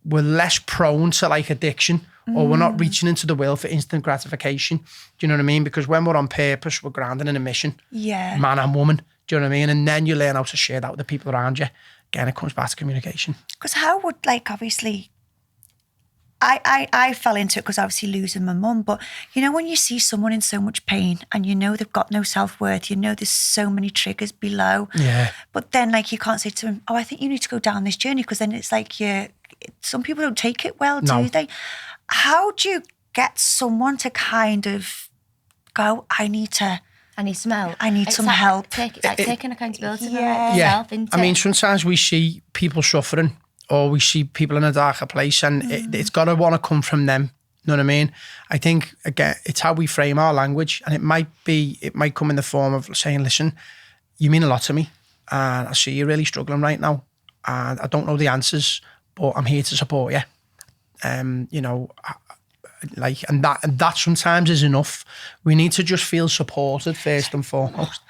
less prone to like addiction, or we're not reaching into the world for instant gratification. Do you know what I mean? Because when we're on purpose, we're grounded in a mission. Yeah. Man and woman. Do you know what I mean? And then you learn how to share that with the people around you. Again, it comes back to communication. Because how would, obviously, I fell into it because obviously losing my mum. But, when you see someone in so much pain and they've got no self-worth, there's so many triggers below. Yeah. But then, you can't say to them, oh, I think you need to go down this journey, because then it's like some people don't take it well, do they? How do you get someone to kind of go, I need some help. I need some help. Taking accountability for yourself. Into I mean, sometimes we see people suffering, or we see people in a darker place, and it's got to want to come from them. You know what I mean? I think, again, it's how we frame our language, and it might come in the form of saying, listen, you mean a lot to me, and I see you're really struggling right now, and I don't know the answers, but I'm here to support you. And that sometimes is enough. We need to just feel supported first and foremost.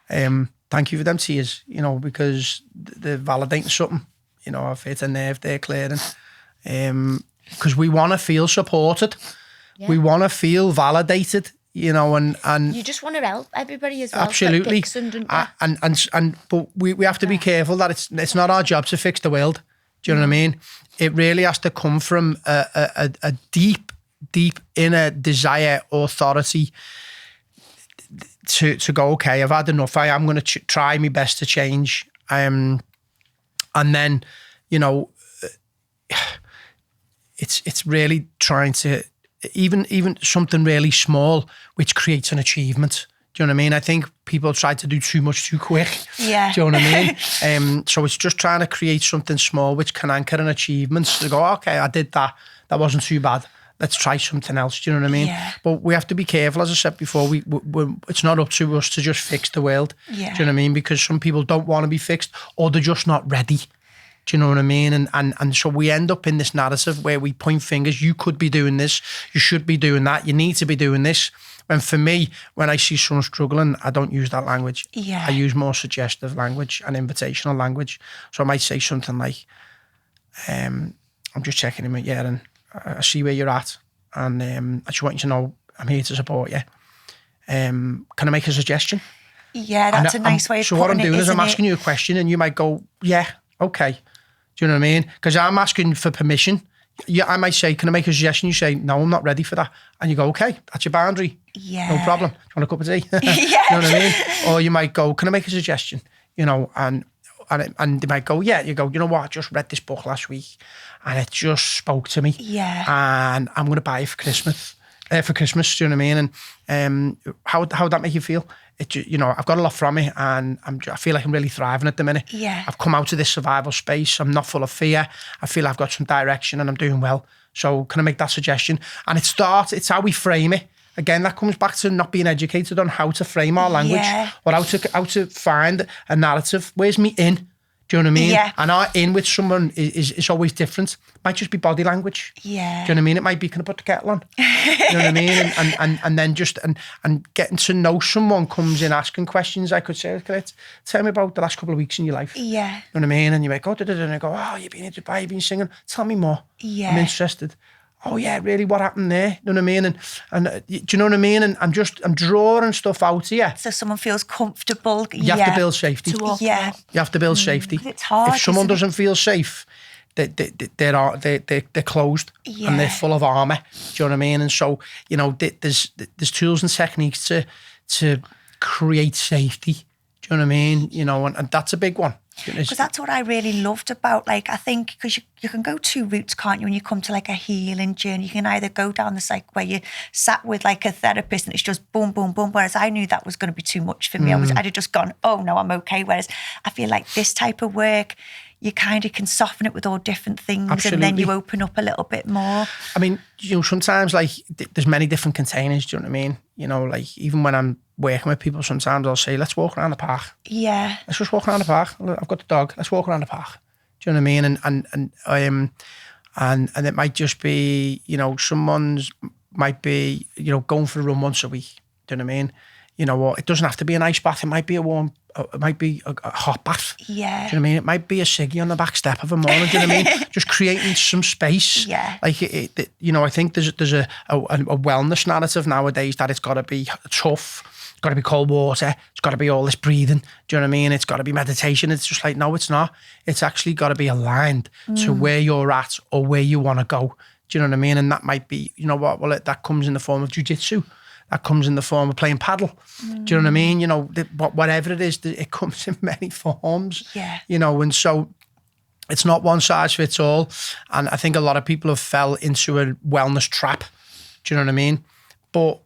Thank you for them tears, because they're validating something. I've hit a nerve there, Claire, because we want to feel supported. Yeah. We want to feel validated, and you just want to help everybody as well. Absolutely. But we have to be careful that it's not our job to fix the world. Do you know what I mean? It really has to come from a deep inner desire, authority to go, okay, I've had enough. I am going to try my best to change. And then, it's really trying to, even something really small, which creates an achievement. Do you know what I mean? I think people try to do too much too quick. Yeah. Do you know what I mean? So it's just trying to create something small which can anchor an achievement. To go, okay, I did that. That wasn't too bad. Let's try something else. Do you know what I mean? Yeah. But we have to be careful, as I said before. It's not up to us to just fix the world. Yeah. Do you know what I mean? Because some people don't want to be fixed, or they're just not ready. Do you know what I mean? And so we end up in this narrative where we point fingers. You could be doing this. You should be doing that. You need to be doing this. And for me, when I see someone struggling, I don't use that language. Yeah. I use more suggestive language and invitational language. So I might say something like, I'm just checking in with you, and I see where you're at, and I just want you to know I'm here to support you. Can I make a suggestion? Yeah, that's a nice way of putting it. So what I'm doing is I'm asking you a question, and you might go, yeah, okay. Do you know what I mean? Because I'm asking for permission. Yeah, I might say, can I make a suggestion? You say, no, I'm not ready for that. And you go, okay, that's your boundary. Yeah. No problem. Do you want a cup of tea? Yeah. You know what I mean? Or you might go, can I make a suggestion? And they might go, yeah. You go, you know what? I just read this book last week and it just spoke to me. Yeah. And I'm going to buy it for Christmas. Do you know what I mean? And how would that make you feel? I've got a lot from it, and I feel like I'm really thriving at the minute. Yeah. I've come out of this survival space. I'm not full of fear. I feel I've got some direction and I'm doing well. So can I make that suggestion? And it's how we frame it. Again, that comes back to not being educated on how to frame our language, or how to find a narrative. Where's me in? Do you know what I mean? Yeah. And our in with someone is always different. Might just be body language. Yeah. Do you know what I mean? It might be, can I put the kettle on? You know what I mean? And then just and getting to know someone comes in asking questions. I could say, okay, tell me about the last couple of weeks in your life. Yeah. You know what I mean? And you might go, and I go, oh, you've been in Dubai, you've been singing. Tell me more. Yeah. I'm interested. Oh yeah, really? What happened there? You know what I mean? And do you know what I mean? And I'm drawing stuff out here. So someone feels comfortable. You have to build safety. Yeah. You have to build safety. It's hard. If someone doesn't feel safe, they're closed, and they're full of armor. Do you know what I mean? And so, there's tools and techniques to create safety. Do you know what I mean? And that's a big one. Because that's what I really loved about, I think, because you can go two routes, can't you, when you come to a healing journey. You can either go down this where you sat with a therapist and it's just boom, boom, boom, whereas I knew that was going to be too much for me. I'd have just gone, oh no, I'm okay. Whereas I feel like this type of work, you kind of can soften it with all different things. Absolutely. And then you open up a little bit more. I mean, sometimes there's many different containers, do you know what I mean? Even when I'm working with people, sometimes I'll say, let's walk around the park. Yeah. Let's just walk around the park. I've got the dog. Let's walk around the park. Do you know what I mean? And it might just be, someone's might be, going for a run once a week. Do you know what I mean? Or it doesn't have to be an ice bath. It might be it might be a hot bath. Yeah. Do you know what I mean? It might be a ciggy on the back step of a morning. Do you know what I mean? Just creating some space. Yeah. I think there's a wellness narrative nowadays that it's got to be tough. It's got to be cold water. It's got to be all this breathing. Do you know what I mean? It's got to be meditation. It's just no, it's not. It's actually got to be aligned to where you're at or where you want to go. Do you know what I mean? And that might be, that comes in the form of jiu-jitsu. That comes in the form of playing paddle. Do you know what I mean? Whatever it is, it comes in many forms. Yeah. And so it's not one size fits all. And I think a lot of people have fell into a wellness trap. Do you know what I mean? But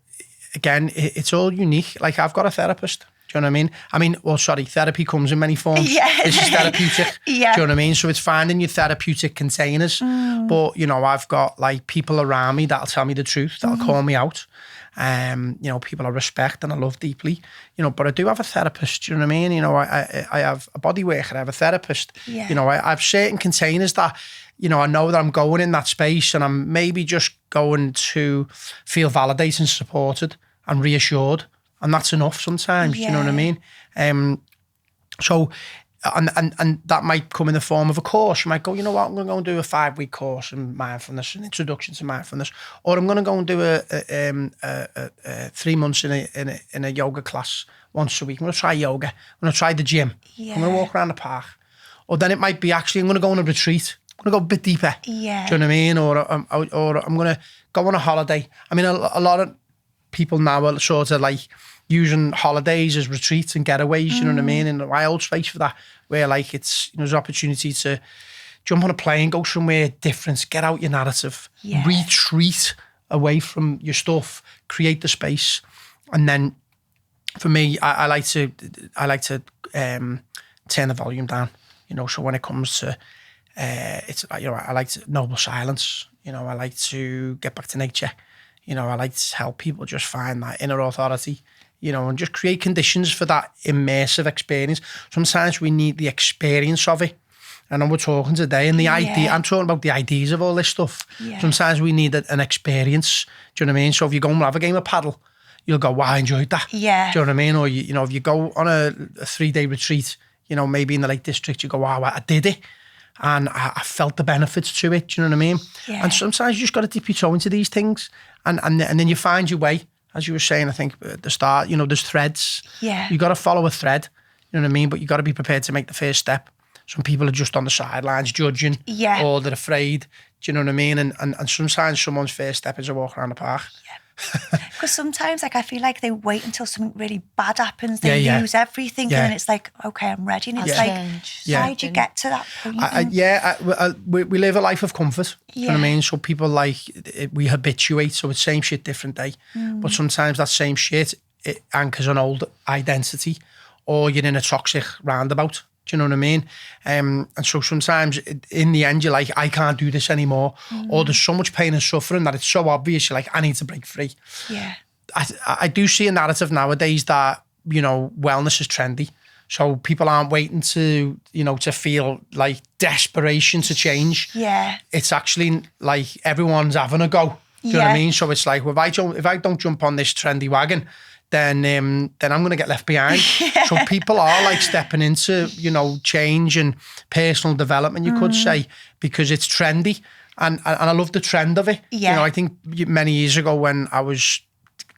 again, it's all unique. I've got a therapist. Do you know what I mean? Therapy comes in many forms. Yeah. This is therapeutic. Yeah. Do you know what I mean? So it's finding your therapeutic containers. But, I've got people around me that'll tell me the truth, that'll call me out. People I respect and I love deeply, but I do have a therapist, do you know what I mean? I have a body worker, I have a therapist, Yeah. I have certain containers that, I know that I'm going in that space and I'm maybe just going to feel validated and supported and reassured. And that's enough sometimes, you know what I mean? So, and that might come in the form of a course. You might go, you know what, I'm going to go and do a 5-week course in mindfulness, an introduction to mindfulness, or I'm going to go and do a 3 months in a yoga class once a week. I'm going to try yoga. I'm going to try the gym. Yeah. I'm going to walk around the park. Or then it might be actually I'm going to go on a retreat. I'm going to go a bit deeper. Yeah. Do you know what I mean? Or I'm going to go on a holiday. I mean, a lot of people now are sort of using holidays as retreats and getaways, you know what I mean? And I hold space for that, where it's, there's an opportunity to jump on a plane, go somewhere different, get out your narrative, retreat away from your stuff, create the space. And then for me, I like to turn the volume down, so when it comes to, I like noble silence, I like to get back to nature, I like to help people just find that inner authority, and just create conditions for that immersive experience. Sometimes we need the experience of it. I know we're talking today, and the idea, I'm talking about the ideas of all this stuff. Yeah. Sometimes we need an experience. Do you know what I mean? So if you go and have a game of paddle, you'll go, wow, I enjoyed that. Yeah. Do you know what I mean? Or, if you go on a 3-day retreat, maybe in the Lake District, you go, wow, I did it. And I felt the benefits to it. Do you know what I mean? Yeah. And sometimes you just got to dip your toe into these things. And then you find your way. As you were saying, I think at the start, there's threads. Yeah. You got to follow a thread, you know what I mean? But you got to be prepared to make the first step. Some people are just on the sidelines judging, or they're afraid. Do you know what I mean? And sometimes someone's first step is a walk around the park. Yeah. Because sometimes, like, I feel like they wait until something really bad happens. They lose everything, and then it's like, okay, I'm ready. And it's like, how did you get to that point? We live a life of comfort. You know what I mean? So people we habituate. So it's same shit, different day. But sometimes that same shit it anchors an old identity, or you're in a toxic roundabout. Do you know what I mean? And so sometimes in the end, you're like, I can't do this anymore. Or there's so much pain and suffering that it's so obvious. You're like, I need to break free. Yeah. I do see a narrative nowadays that, you know, wellness is trendy. So people aren't waiting to, you know, to feel like desperation to change. Yeah. It's actually like everyone's having a go. Do you know what I mean? So it's like, well, if I don't jump on this trendy wagon, then I'm going to get left behind. So people are like stepping into, you know, change and personal development, you could say, because it's trendy. And I love the trend of it. Yeah. You know, I think many years ago when I was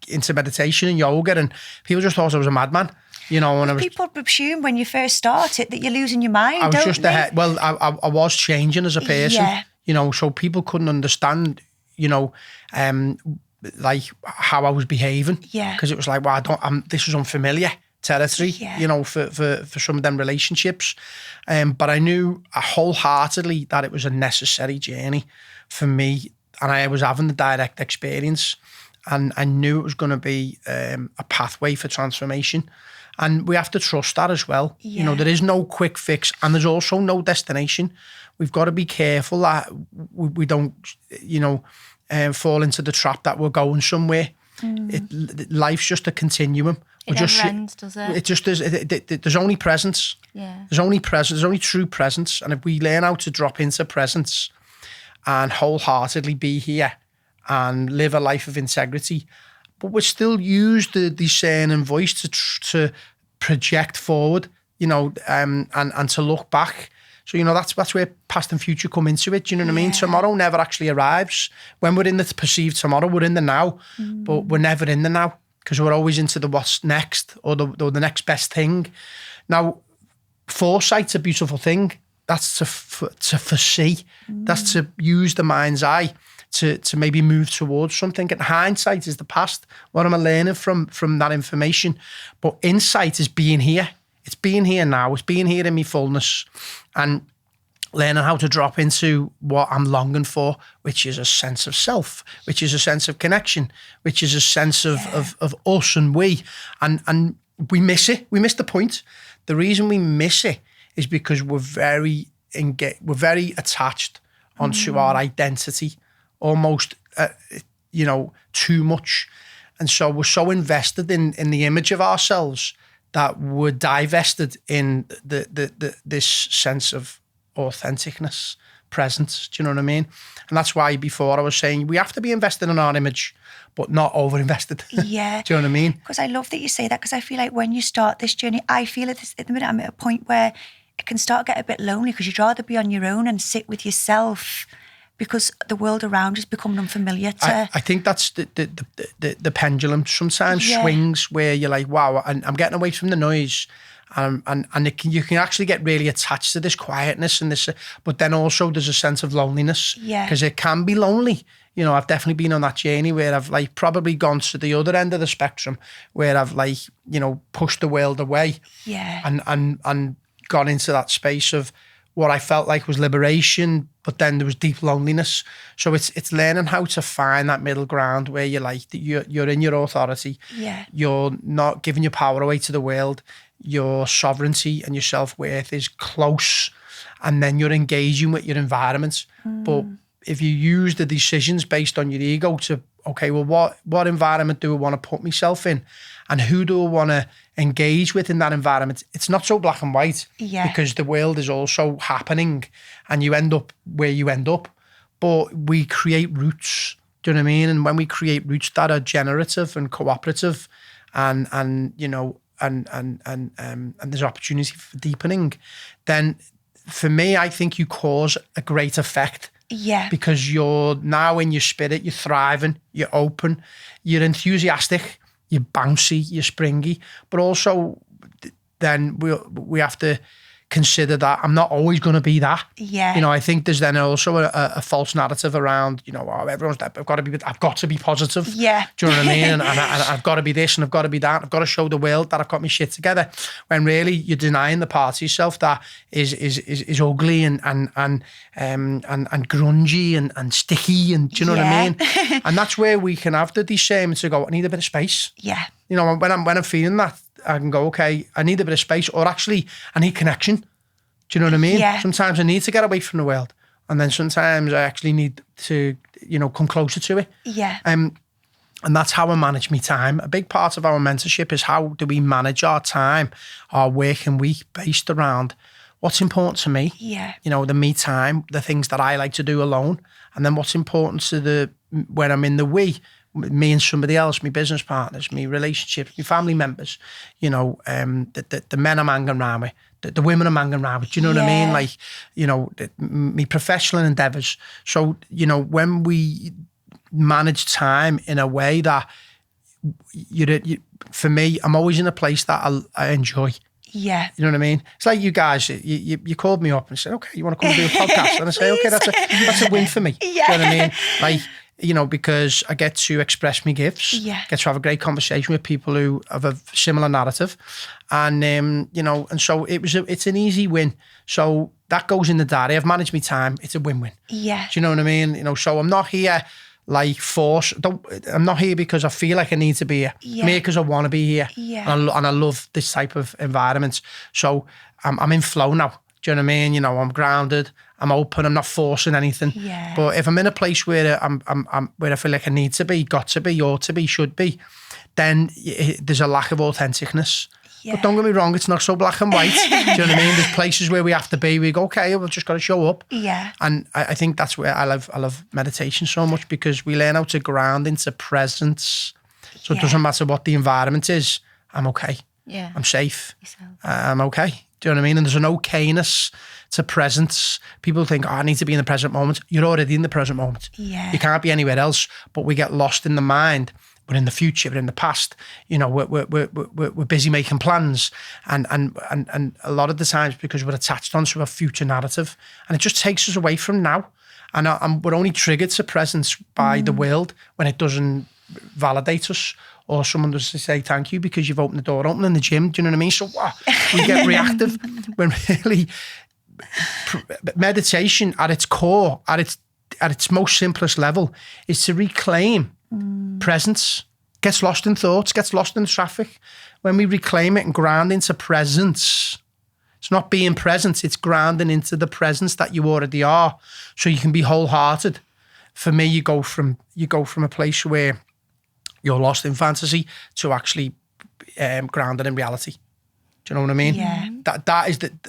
into meditation and yoga, and people just thought I was a madman. You know, when people assume when you first start it that you're losing your mind. I was don't just they? ahead. Well, I was changing as a person. Yeah. You know, so people couldn't understand, you know, like how I was behaving. Yeah. Because it was like, well, this is unfamiliar territory. Yeah. You know, for some of them relationships. But I knew wholeheartedly that it was a necessary journey for me, and I was having the direct experience, and I knew it was going to be a pathway for transformation. And we have to trust that as well. Yeah. You know, there is no quick fix, and there's also no destination. We've got to be careful that we don't, you know, fall into the trap that we're going somewhere. Life's just a continuum. It never ends, does it? It just is. There's only presence. Yeah. There's only presence. There's only true presence. And if we learn how to drop into presence and wholeheartedly be here and live a life of integrity, but we still use the discerning voice to project forward, you know, and to look back. So, you know, that's where past and future come into it. Do you know what I mean? Tomorrow never actually arrives. When we're in the perceived tomorrow, we're in the now, but we're never in the now because we're always into the what's next or the next best thing. Now, foresight's a beautiful thing. That's to foresee. That's to use the mind's eye to maybe move towards something. And hindsight is the past. What am I learning from that information? But insight is being here. It's being here now. It's being here in my fullness and learning how to drop into what I'm longing for, which is a sense of self, which is a sense of connection, which is a sense of us and we. And we miss it. We miss the point. The reason we miss it is because we're very attached onto our identity, almost, you know, too much. And so we're so invested in the image of ourselves that we're divested in this sense of authenticness, presence. Do you know what I mean? And that's why before I was saying we have to be invested in our image, but not over-invested. Yeah. Do you know what I mean? Because I love that you say that, because I feel like when you start this journey, I feel at the minute I'm at a point where it can start to get a bit lonely because you'd rather be on your own and sit with yourself because the world around you is becoming unfamiliar to... I think that's the pendulum sometimes swings where you're like, wow, and I'm getting away from the noise. And you can actually get really attached to this quietness and this, but then also there's a sense of loneliness. Yeah. Because it can be lonely. You know, I've definitely been on that journey where I've like probably gone to the other end of the spectrum where I've like, you know, pushed the world away. Yeah. And gone into that space of what I felt like was liberation, but then there was deep loneliness. So it's learning how to find that middle ground where you're like, you're in your authority. Yeah. You're not giving your power away to the world. Your sovereignty and your self-worth is close, and then you're engaging with your environment. But if you use the decisions based on your ego to, okay, well, what environment do I want to put myself in? And who do I want to engage with in that environment? It's not so black and white because the world is also happening and you end up where you end up. But we create roots, do you know what I mean? And when we create roots that are generative and cooperative and you know, and there's opportunity for deepening, then for me, I think you cause a great effect. Yeah. Because you're now in your spirit, you're thriving, you're open, you're enthusiastic, you're bouncy, you're springy, but also then we have to consider that I'm not always going to be that. Yeah. You know, I think there's then also a false narrative around, you know, I've got to be positive. Yeah. Do you know what I mean? And I've got to be this and I've got to be that. I've got to show the world that I've got my shit together. When really you're denying the part of yourself that is ugly and grungy and sticky and do you know what I mean? And that's where we can have the discernment to go, I need a bit of space. Yeah. You know, when I'm feeling that, I can go, okay, I need a bit of space, or actually I need connection. Do you know what I mean? Yeah. Sometimes I need to get away from the world, and then sometimes I actually need to, you know, come closer to it. Yeah. And that's how I manage my time. A big part of our mentorship is how do we manage our time, our working week, based around what's important to me. Yeah. You know, the me time, the things that I like to do alone, and then what's important to when I'm in the we, me and somebody else, my business partners, my relationships, my family members. You know, the men I'm hanging around with, the women I'm hanging around with. Do you know what I mean? Like, you know, my professional endeavours. So, you know, when we manage time in a way that for me, I'm always in a place that I enjoy. Yeah. You know what I mean? It's like you guys, you called me up and said, okay, you want to come and do a podcast? And I say, okay, that's a win for me. Yeah. Do you know what I mean? Like, you know, because I get to express my gifts, get to have a great conversation with people who have a similar narrative. And, you know, and so it's an easy win. So that goes in the diary. I've managed my time. It's a win-win. Yeah. Do you know what I mean? You know, so I'm not here like force. I'm not here because I feel like I need to be here. Yeah. I'm here because I want to be here. Yeah. And I love this type of environment. So I'm in flow now. Do you know what I mean? You know, I'm grounded. I'm open. I'm not forcing anything. Yeah. But if I'm in a place where I'm where I feel like I need to be, got to be, ought to be, should be, then there's a lack of authenticness. Yeah. But don't get me wrong, it's not so black and white. Do you know what I mean? There's places where we have to be. We go, okay, we've just got to show up. Yeah. And I think that's where I love meditation so much, because we learn how to ground into presence. So it doesn't matter what the environment is. I'm okay. Yeah. I'm safe. I'm okay. Do you know what I mean? And there's an okayness to presence. People think, oh, I need to be in the present moment. You're already in the present moment. Yeah. You can't be anywhere else. But we get lost in the mind. We're in the future. We're in the past. You know, we're busy making plans, and a lot of the times because we're attached onto a future narrative, and it just takes us away from now. And we're only triggered to presence by the world when it doesn't validate us, or someone does say thank you because you've opened the door open in the gym. Do you know what I mean? So we get reactive when really meditation at its core, at its most simplest level, is to reclaim presence. Gets lost in thoughts, gets lost in traffic. When we reclaim it and ground into presence, it's not being present, it's grounding into the presence that you already are, so you can be wholehearted. For me, you go from a place where you're lost in fantasy to actually grounded in reality. Do you know what I mean? Yeah.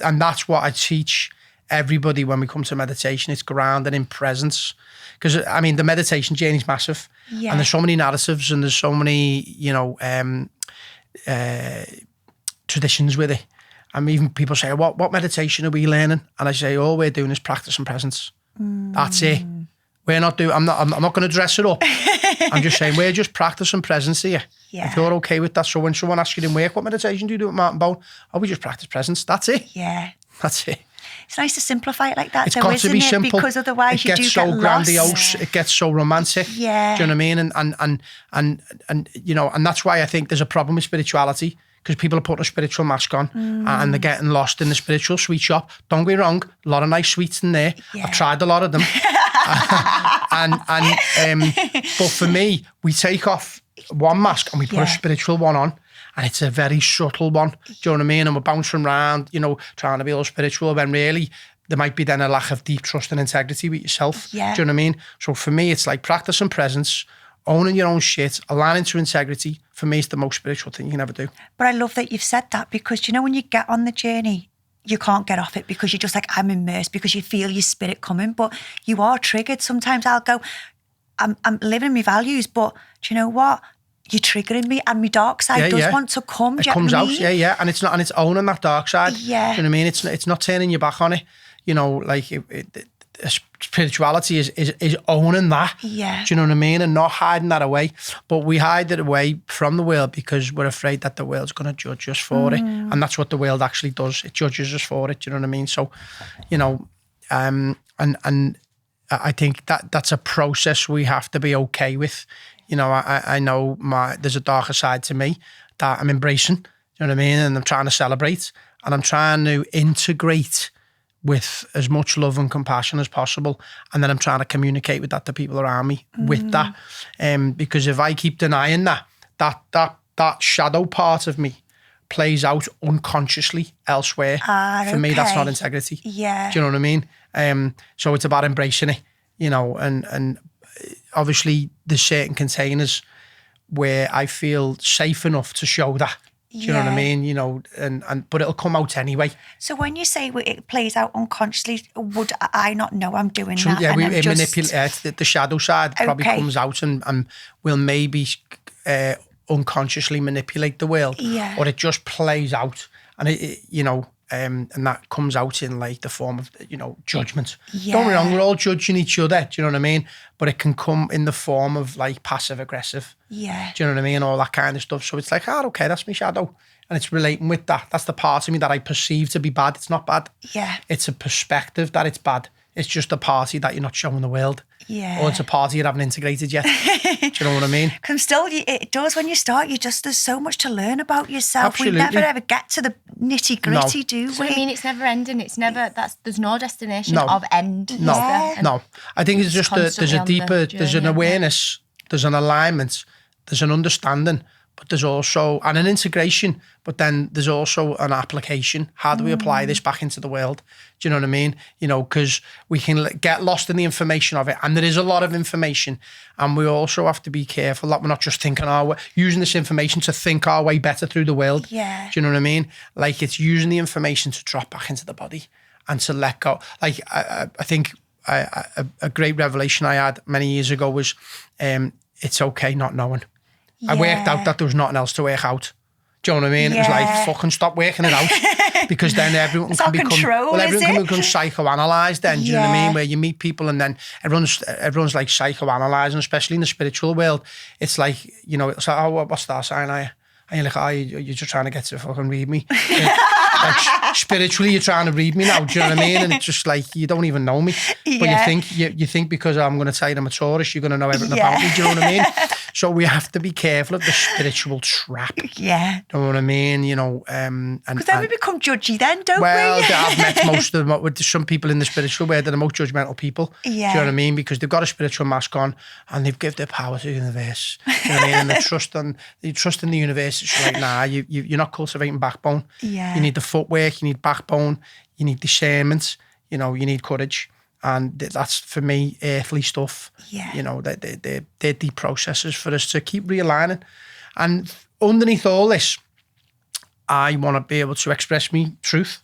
And that's what I teach everybody when we come to meditation. It's grounded in presence. Because, I mean, the meditation journey is massive. Yeah. And there's so many narratives and there's so many, you know, traditions with it. And even people say, what meditation are we learning? And I say, all we're doing is practicing presence. That's it. We're not doing, I'm not going to dress it up. I'm just saying, we're just practicing presence here. Yeah. If you're okay with that. So when someone asks you in work, what meditation do you do with Martine Bone? Oh, we just practice presence. That's it. Yeah. That's it. It's nice to simplify it like that, It's though, got isn't to be it? simple. Because otherwise you do gets so get grandiose. lost. It gets so romantic. Yeah. Do you know what I mean? And you know, and that's why I think there's a problem with spirituality, because people are putting a spiritual mask on and they're getting lost in the spiritual sweet shop. Don't get me wrong, a lot of nice sweets in there. Yeah. I've tried a lot of them. But for me, we take off one mask and we put a spiritual one on. And it's a very subtle one. Do you know what I mean? And we're bouncing around, you know, trying to be all spiritual, when really there might be then a lack of deep trust and integrity with yourself. Yeah. Do you know what I mean? So for me, it's like practicing presence, owning your own shit, aligning to integrity. For me, it's the most spiritual thing you can ever do. But I love that you've said that, because, you know, when you get on the journey, you can't get off it because you're just like, I'm immersed, because you feel your spirit coming, but you are triggered. Sometimes I'll go, I'm living my values, but do you know what? You're triggering me, and my dark side does want to come. It comes out, and it's not, and it's owning that dark side. Yeah. Do you know what I mean? It's not turning your back on it. You know, like spirituality is owning that. Yeah. Do you know what I mean? And not hiding that away. But we hide it away from the world because we're afraid that the world's going to judge us for it, and that's what the world actually does. It judges us for it. Do you know what I mean? So, you know, and I think that's a process we have to be okay with. You know, I know there's a darker side to me that I'm embracing, you know what I mean? And I'm trying to celebrate, and I'm trying to integrate with as much love and compassion as possible. And then I'm trying to communicate with that to people around me with that. Because if I keep denying that that shadow part of me plays out unconsciously elsewhere. For me, that's not integrity. Yeah. Do you know what I mean? So it's about embracing it, and obviously there's certain containers where I feel safe enough to show that. Do you know what I mean? But it'll come out anyway. So when you say it plays out unconsciously, would I not know I'm doing that? Yeah, it manipulates the shadow side. Probably comes out and will maybe unconsciously manipulate the world, or it just plays out, and and that comes out in like the form of judgment. Don't get me wrong, we're all judging each other. Do you know what I mean? But it can come in the form of like passive aggressive. Yeah. Do you know what I mean? All that kind of stuff. So it's like, okay, that's my shadow, and it's relating with that. That's the part of me that I perceive to be bad. It's not bad. Yeah. It's a perspective that it's bad. It's just a party that you're not showing the world. Yeah. Or it's a party you haven't integrated yet. Do you know what I mean? Because still, it does when you start. There's so much to learn about yourself. Absolutely. We never ever get to the nitty gritty, do we? So I mean, it's never ending. It's never. There's no destination No. of end. No, is there? I think it's just there's constantly a on the deeper, journey, there's an awareness, there's an alignment, there's an understanding, but there's also an integration. But then there's also an application. How do we apply this back into the world? Do you know what I mean? Because we can get lost in the information of it, and there is a lot of information, and we also have to be careful that we're not just thinking using this information to think our way better through the world. Yeah. Do you know what I mean? Like it's using the information to drop back into the body and to let go. Like I think a great revelation I had many years ago was it's okay not knowing. I worked out that there was nothing else to work out. Do you know what I mean? It was like, fucking stop working it out. Because then everyone can become psychoanalyzed then, do you know what I mean? Where you meet people and then everyone's like psychoanalyzing, especially in the spiritual world. It's like, it's like, oh, what's that sign? And you're like, you're just trying to get to fucking read me. Like spiritually, you're trying to read me now. Do you know what I mean? And it's just like you don't even know me, but you think because I'm going to tell you I'm a Taurus, you're going to know everything about me. Do you know what I mean? So we have to be careful of the spiritual trap. Yeah. Do you know what I mean? Because then we become judgy, then, don't we? Well, I've met most of them. With some people in the spiritual world that are the most judgmental people. Yeah. Do you know what I mean? Because they've got a spiritual mask on and they've given their power to the universe. Do you know what I mean? And they trust in the universe. It's like, nah, you're not cultivating backbone. Yeah. You need the footwork, you need backbone, you need discernment, you need courage. And that's, for me, earthly stuff. Yeah. They're deep processes for us to keep realigning. And underneath all this, I want to be able to express me truth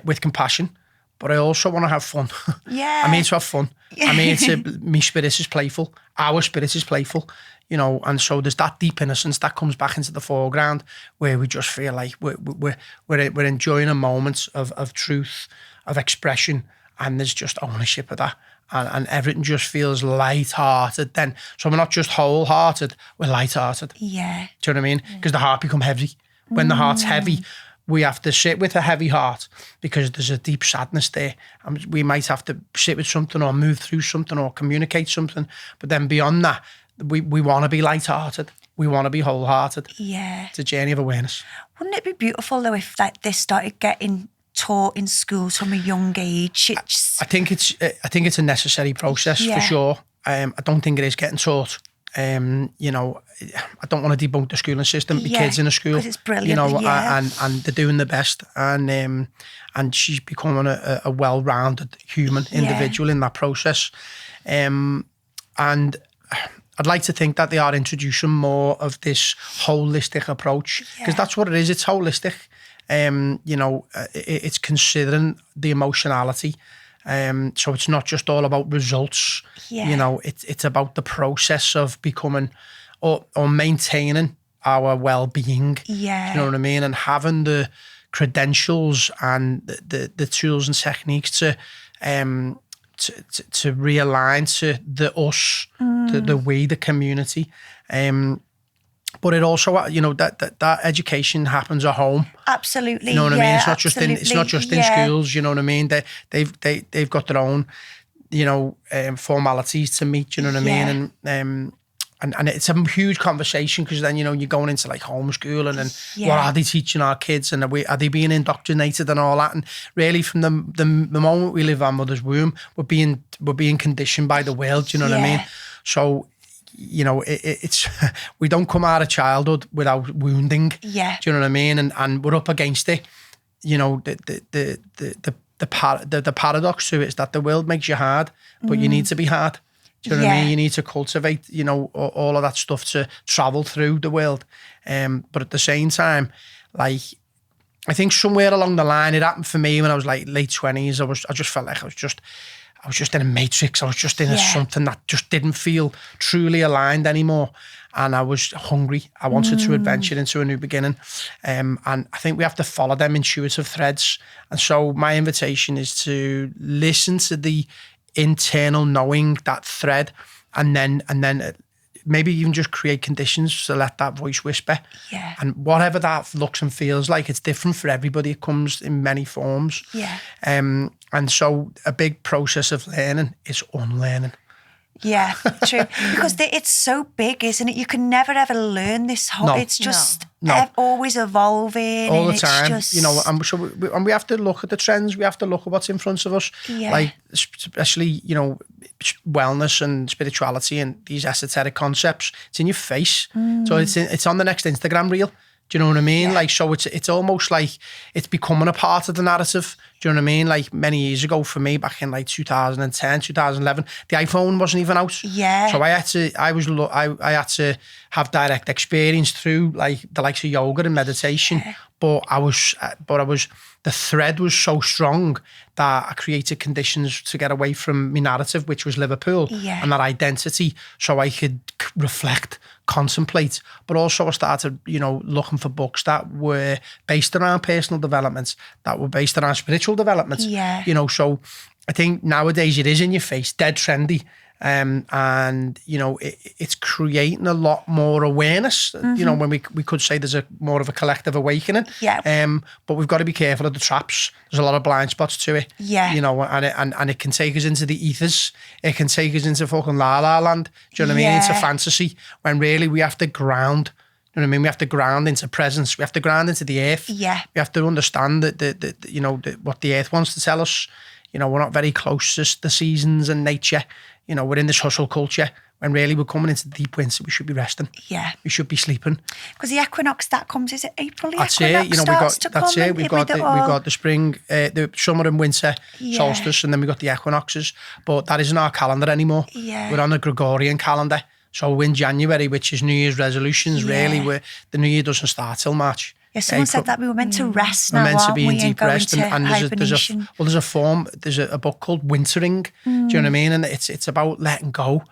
with compassion, but I also want to have fun. Yeah. I'm here to have fun. I'm here to, my spirit is playful. Our spirit is playful. And so there's that deep innocence that comes back into the foreground where we just feel like we're enjoying a moment of truth, of expression, and there's just ownership of that. And everything just feels light-hearted then. So we're not just wholehearted, we're light-hearted. Yeah. Do you know what I mean? Because the heart become heavy. When the heart's heavy, we have to sit with a heavy heart because there's a deep sadness there. And we might have to sit with something or move through something or communicate something. But then beyond that, we want to be light-hearted. We want to be wholehearted. Yeah. It's a journey of awareness. Wouldn't it be beautiful, though, if this started getting taught in schools from a young age? I think it's a necessary process for sure. I don't think it is getting taught. I don't want to debunk the schooling system. The kids in the school, because it's brilliant. And they're doing the best. And she's becoming a well-rounded human individual in that process. And I'd like to think that they are introducing more of this holistic approach because that's what it is. It's holistic. It's considering the emotionality. So it's not just all about results. Yeah. It's about the process of becoming or maintaining our well-being. Yeah. You know what I mean? And having the credentials and the tools and techniques to realign to the us, the we, the community. But it also, that education happens at home. Absolutely. You know what I mean? It's not absolutely. just in schools. You know what I mean? They've got their own, formalities to meet. You know what I mean? And it's a huge conversation because then you're going into like homeschooling and what are they teaching our kids and are they being indoctrinated and all that? And really, from the moment we leave our mother's womb, we're being conditioned by the world. You know what I mean? So you know, it's we don't come out of childhood without wounding. Yeah. Do you know what I mean? And we're up against it. You know, the paradox to it is that the world makes you hard, but you need to be hard. Do you know what I mean? You need to cultivate, you know, all of that stuff to travel through the world. But at the same time, like, I think somewhere along the line, it happened for me when I was like late 20s. I just felt like I was just in a matrix. I was just in something that just didn't feel truly aligned anymore. And I was hungry. I wanted to adventure into a new beginning. And I think we have to follow them intuitive threads. And so my invitation is to listen to the internal knowing, that thread, and then maybe even just create conditions to let that voice whisper. Yeah. And whatever that looks and feels like, it's different for everybody. It comes in many forms. Yeah. And so a big process of learning is unlearning. Yeah, true. Because it's so big, isn't it? You can never ever learn this whole. No. It's just No. always evolving. All the and time, it's just, you know, and we have to look at the trends. We have to look at what's in front of us, Yeah. like especially, you know, wellness and spirituality and these esoteric concepts. It's in your face, so it's on the next Instagram reel. Do you know what I mean? Yeah. Like, so it's almost like it's becoming a part of the narrative. Do you know what I mean? Like many years ago for me, back in like 2010, 2011, the iPhone wasn't even out. Yeah. So I had to have direct experience through like the likes of yoga and meditation. Yeah. But the thread was so strong that I created conditions to get away from my narrative, which was Liverpool, Yeah. and that identity, so I could reflect, contemplate. But also I started, you know, looking for books that were based around personal development, that were based around spiritual development. Yeah. You know, so I think nowadays it is in your face, dead trendy. And, you know, it's creating a lot more awareness, you know, when we could say there's more of a collective awakening. Yeah. But we've got to be careful of the traps. There's a lot of blind spots to it. Yeah. You know, and it can take us into the ethers. It can take us into fucking la la land. Do you know what I mean? Into Yeah. fantasy, when really we have to ground. You know what I mean? We have to ground into presence. We have to ground into the earth. Yeah. We have to understand that you know, what the earth wants to tell us. You know, we're not very close to the seasons and nature. You know, we're in this hustle culture when really we're coming into the deep winter. We should be resting. Yeah. We should be sleeping. Because the equinox that comes, is it April? The That's equinox it. You know, starts to that's come it. in We've with got it we've all. got the spring, the summer and winter Yeah. solstice, and then we've got the equinoxes. But that isn't our calendar anymore. Yeah. We're on a Gregorian calendar. So we're in January, which is New Year's resolutions, really, Yeah. where the New Year doesn't start till March. Yeah, someone said that we were meant to rest now, We're meant to aren't be in we, deep go rest, into and hibernation. there's a book called Wintering. Do you know what I mean? And it's about letting go.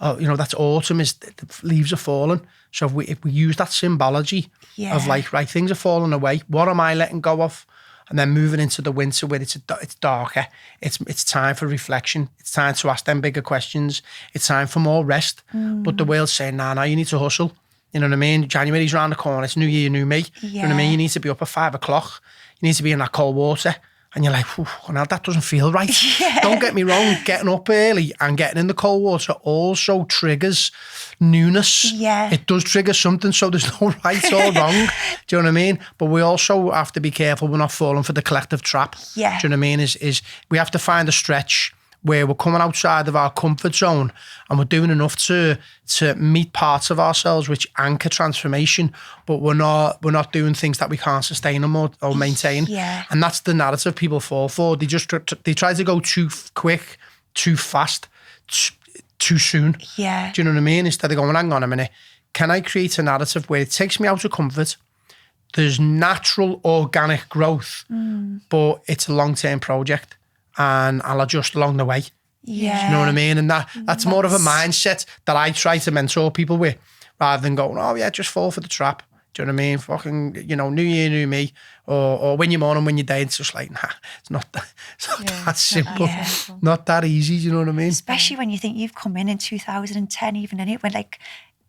You know, that's autumn, is the leaves are falling. So if we use that symbology Yeah. of like, right, things are falling away. What am I letting go of? And then moving into the winter where it's darker. It's time for reflection. It's time to ask them bigger questions. It's time for more rest. But the world's saying, nah, you need to hustle. You know what I mean? January's around the corner. It's New Year, New Me. You know what I mean? Yeah. You need to be up at 5 o'clock. You need to be in that cold water. And you're like, now that doesn't feel right. Yeah. Don't get me wrong, getting up early and getting in the cold water also triggers newness. Yeah. It does trigger something, so there's no right or wrong. Do you know what I mean? But we also have to be careful we're not falling for the collective trap. Yeah. Do you know what I mean? Is we have to find a stretch where we're coming outside of our comfort zone and we're doing enough to meet parts of ourselves which anchor transformation, but we're not doing things that we can't sustain or maintain. Yeah. And that's the narrative people fall for. They try to go too quick, too fast, too soon. Yeah. Do you know what I mean? Instead of going, hang on a minute, can I create a narrative where it takes me out of comfort? There's natural organic growth, but it's a long-term project. And I'll adjust along the way. Yeah. Do you know what I mean? And that's more of a mindset that I try to mentor people with, rather than going, oh yeah, just fall for the trap. Do you know what I mean? Fucking, you know, New Year, New Me, or when you're morning, when you're day. It's just like, nah, it's not that simple, not that easy. Do you know what I mean? Especially when you think you've come in 2010, even in it, when like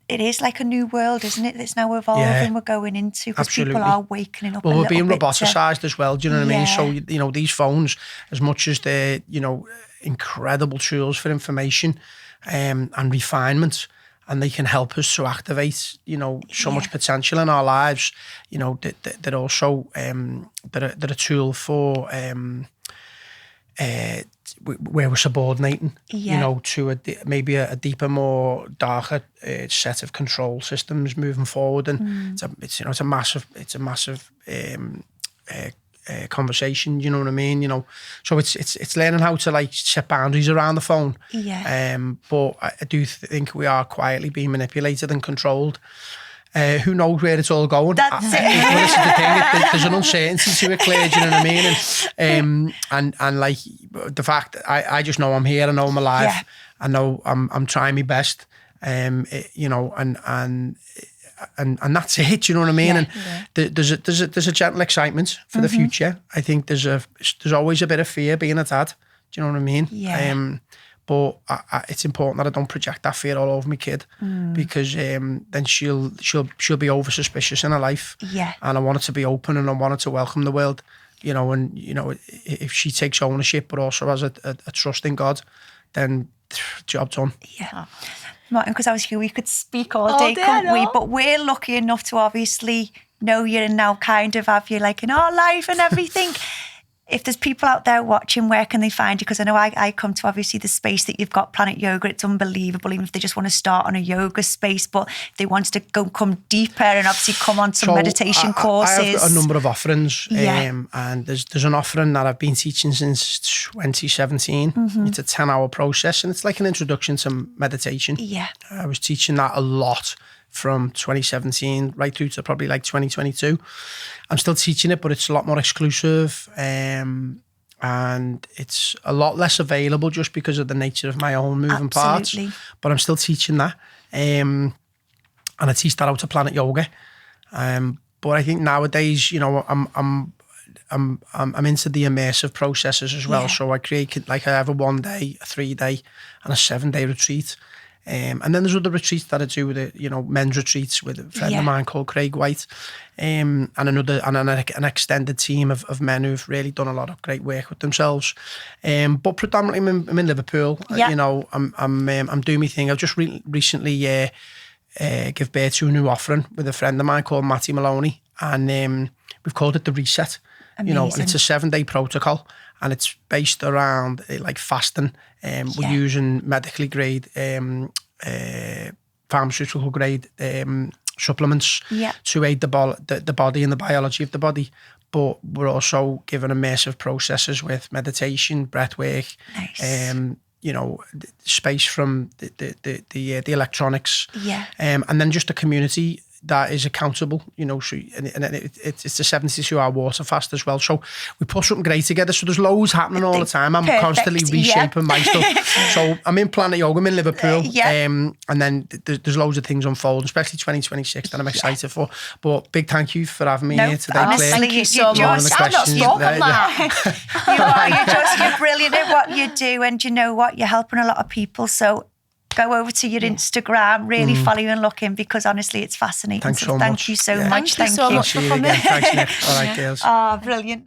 it is like a new world, isn't it? That's now evolving. Yeah. We're going into, because Absolutely. people are wakening up. Well, a we're little being bit roboticized as well. Do you know what I mean? Yeah. So, you know, these phones, as much as they're, you know, incredible tools for information and refinement, and they can help us to activate, you know, so much potential in our lives. You know, they're also they're a tool for where we're subordinating, Yeah. you know, to maybe a deeper, more darker set of control systems moving forward. And it's a massive conversation. You know what I mean? You know, so it's learning how to like set boundaries around the phone. Yeah. But I do think we are quietly being manipulated and controlled. Who knows where it's all going? That's it. Well, this is the thing. There's an uncertainty to it, Claire. Do you know what I mean? And like the fact that I just know I'm here. I know I'm alive. Yeah. I know I'm trying my best. You know, and that's it. You know what I mean? Yeah. And there's a gentle excitement for the future. I think there's always a bit of fear being a dad. Do you know what I mean? Yeah. But it's important that I don't project that fear all over my kid, because then she'll be over suspicious in her life. Yeah. And I want her to be open, and I want her to welcome the world. You know, and you know, if she takes ownership, but also has a trust in God, then job done. Yeah. Martin, because obviously we could speak all day, couldn't we? But we're lucky enough to obviously know you and now kind of have you like in our life and everything. If there's people out there watching, where can they find you? Because I know I come to obviously the space that you've got, Planet Yoga. It's unbelievable, even if they just want to start on a yoga space. But if they want to come deeper and obviously come on some meditation courses. I have a number of offerings. Yeah. And there's an offering that I've been teaching since 2017. It's a 10-hour process, and it's like an introduction to meditation. Yeah. I was teaching that a lot from 2017 right through to probably like 2022. I'm still teaching it, but it's a lot more exclusive, and it's a lot less available just because of the nature of my own moving parts. But I'm still teaching that, and I teach that out of Planet Yoga. But I think nowadays, you know, I'm into the immersive processes as well. Yeah. So I create like I have a 1 day, a 3 day, and a 7 day retreat. And then there's other retreats that I do with it, you know, men's retreats with a friend of mine called Craig White, and an extended team of men who've really done a lot of great work with themselves. But predominantly I'm in Liverpool. You know, I'm doing my thing. I've just recently give birth to a new offering with a friend of mine called Martine Bone, and we've called it the Reset. Amazing. You know, and it's a 7-day protocol, and it's based around like fasting. We're using medically grade, pharmaceutical grade supplements to aid the body and the biology of the body. But we're also given immersive processes with meditation, breath work, you know, space from the electronics, and then just a community that is accountable, you know. So it's a 72-hour water fast as well. So we put something great together. So there's loads happening all the time. I'm constantly reshaping my stuff. So I'm in Planet Yoga, I'm in Liverpool, and then there's loads of things unfolding, especially 2026 that I'm excited for. But big thank you for having me here today, honestly, Claire. Thank you so much. I'm not spoken that. You're brilliant at what you do, and you know what, you're helping a lot of people. So go over to your Instagram, really follow you and look in, because honestly, it's fascinating. Thanks so much. Thank you so much. Thank you so much for coming. Thanks, Nic. All right, girls. Oh, brilliant.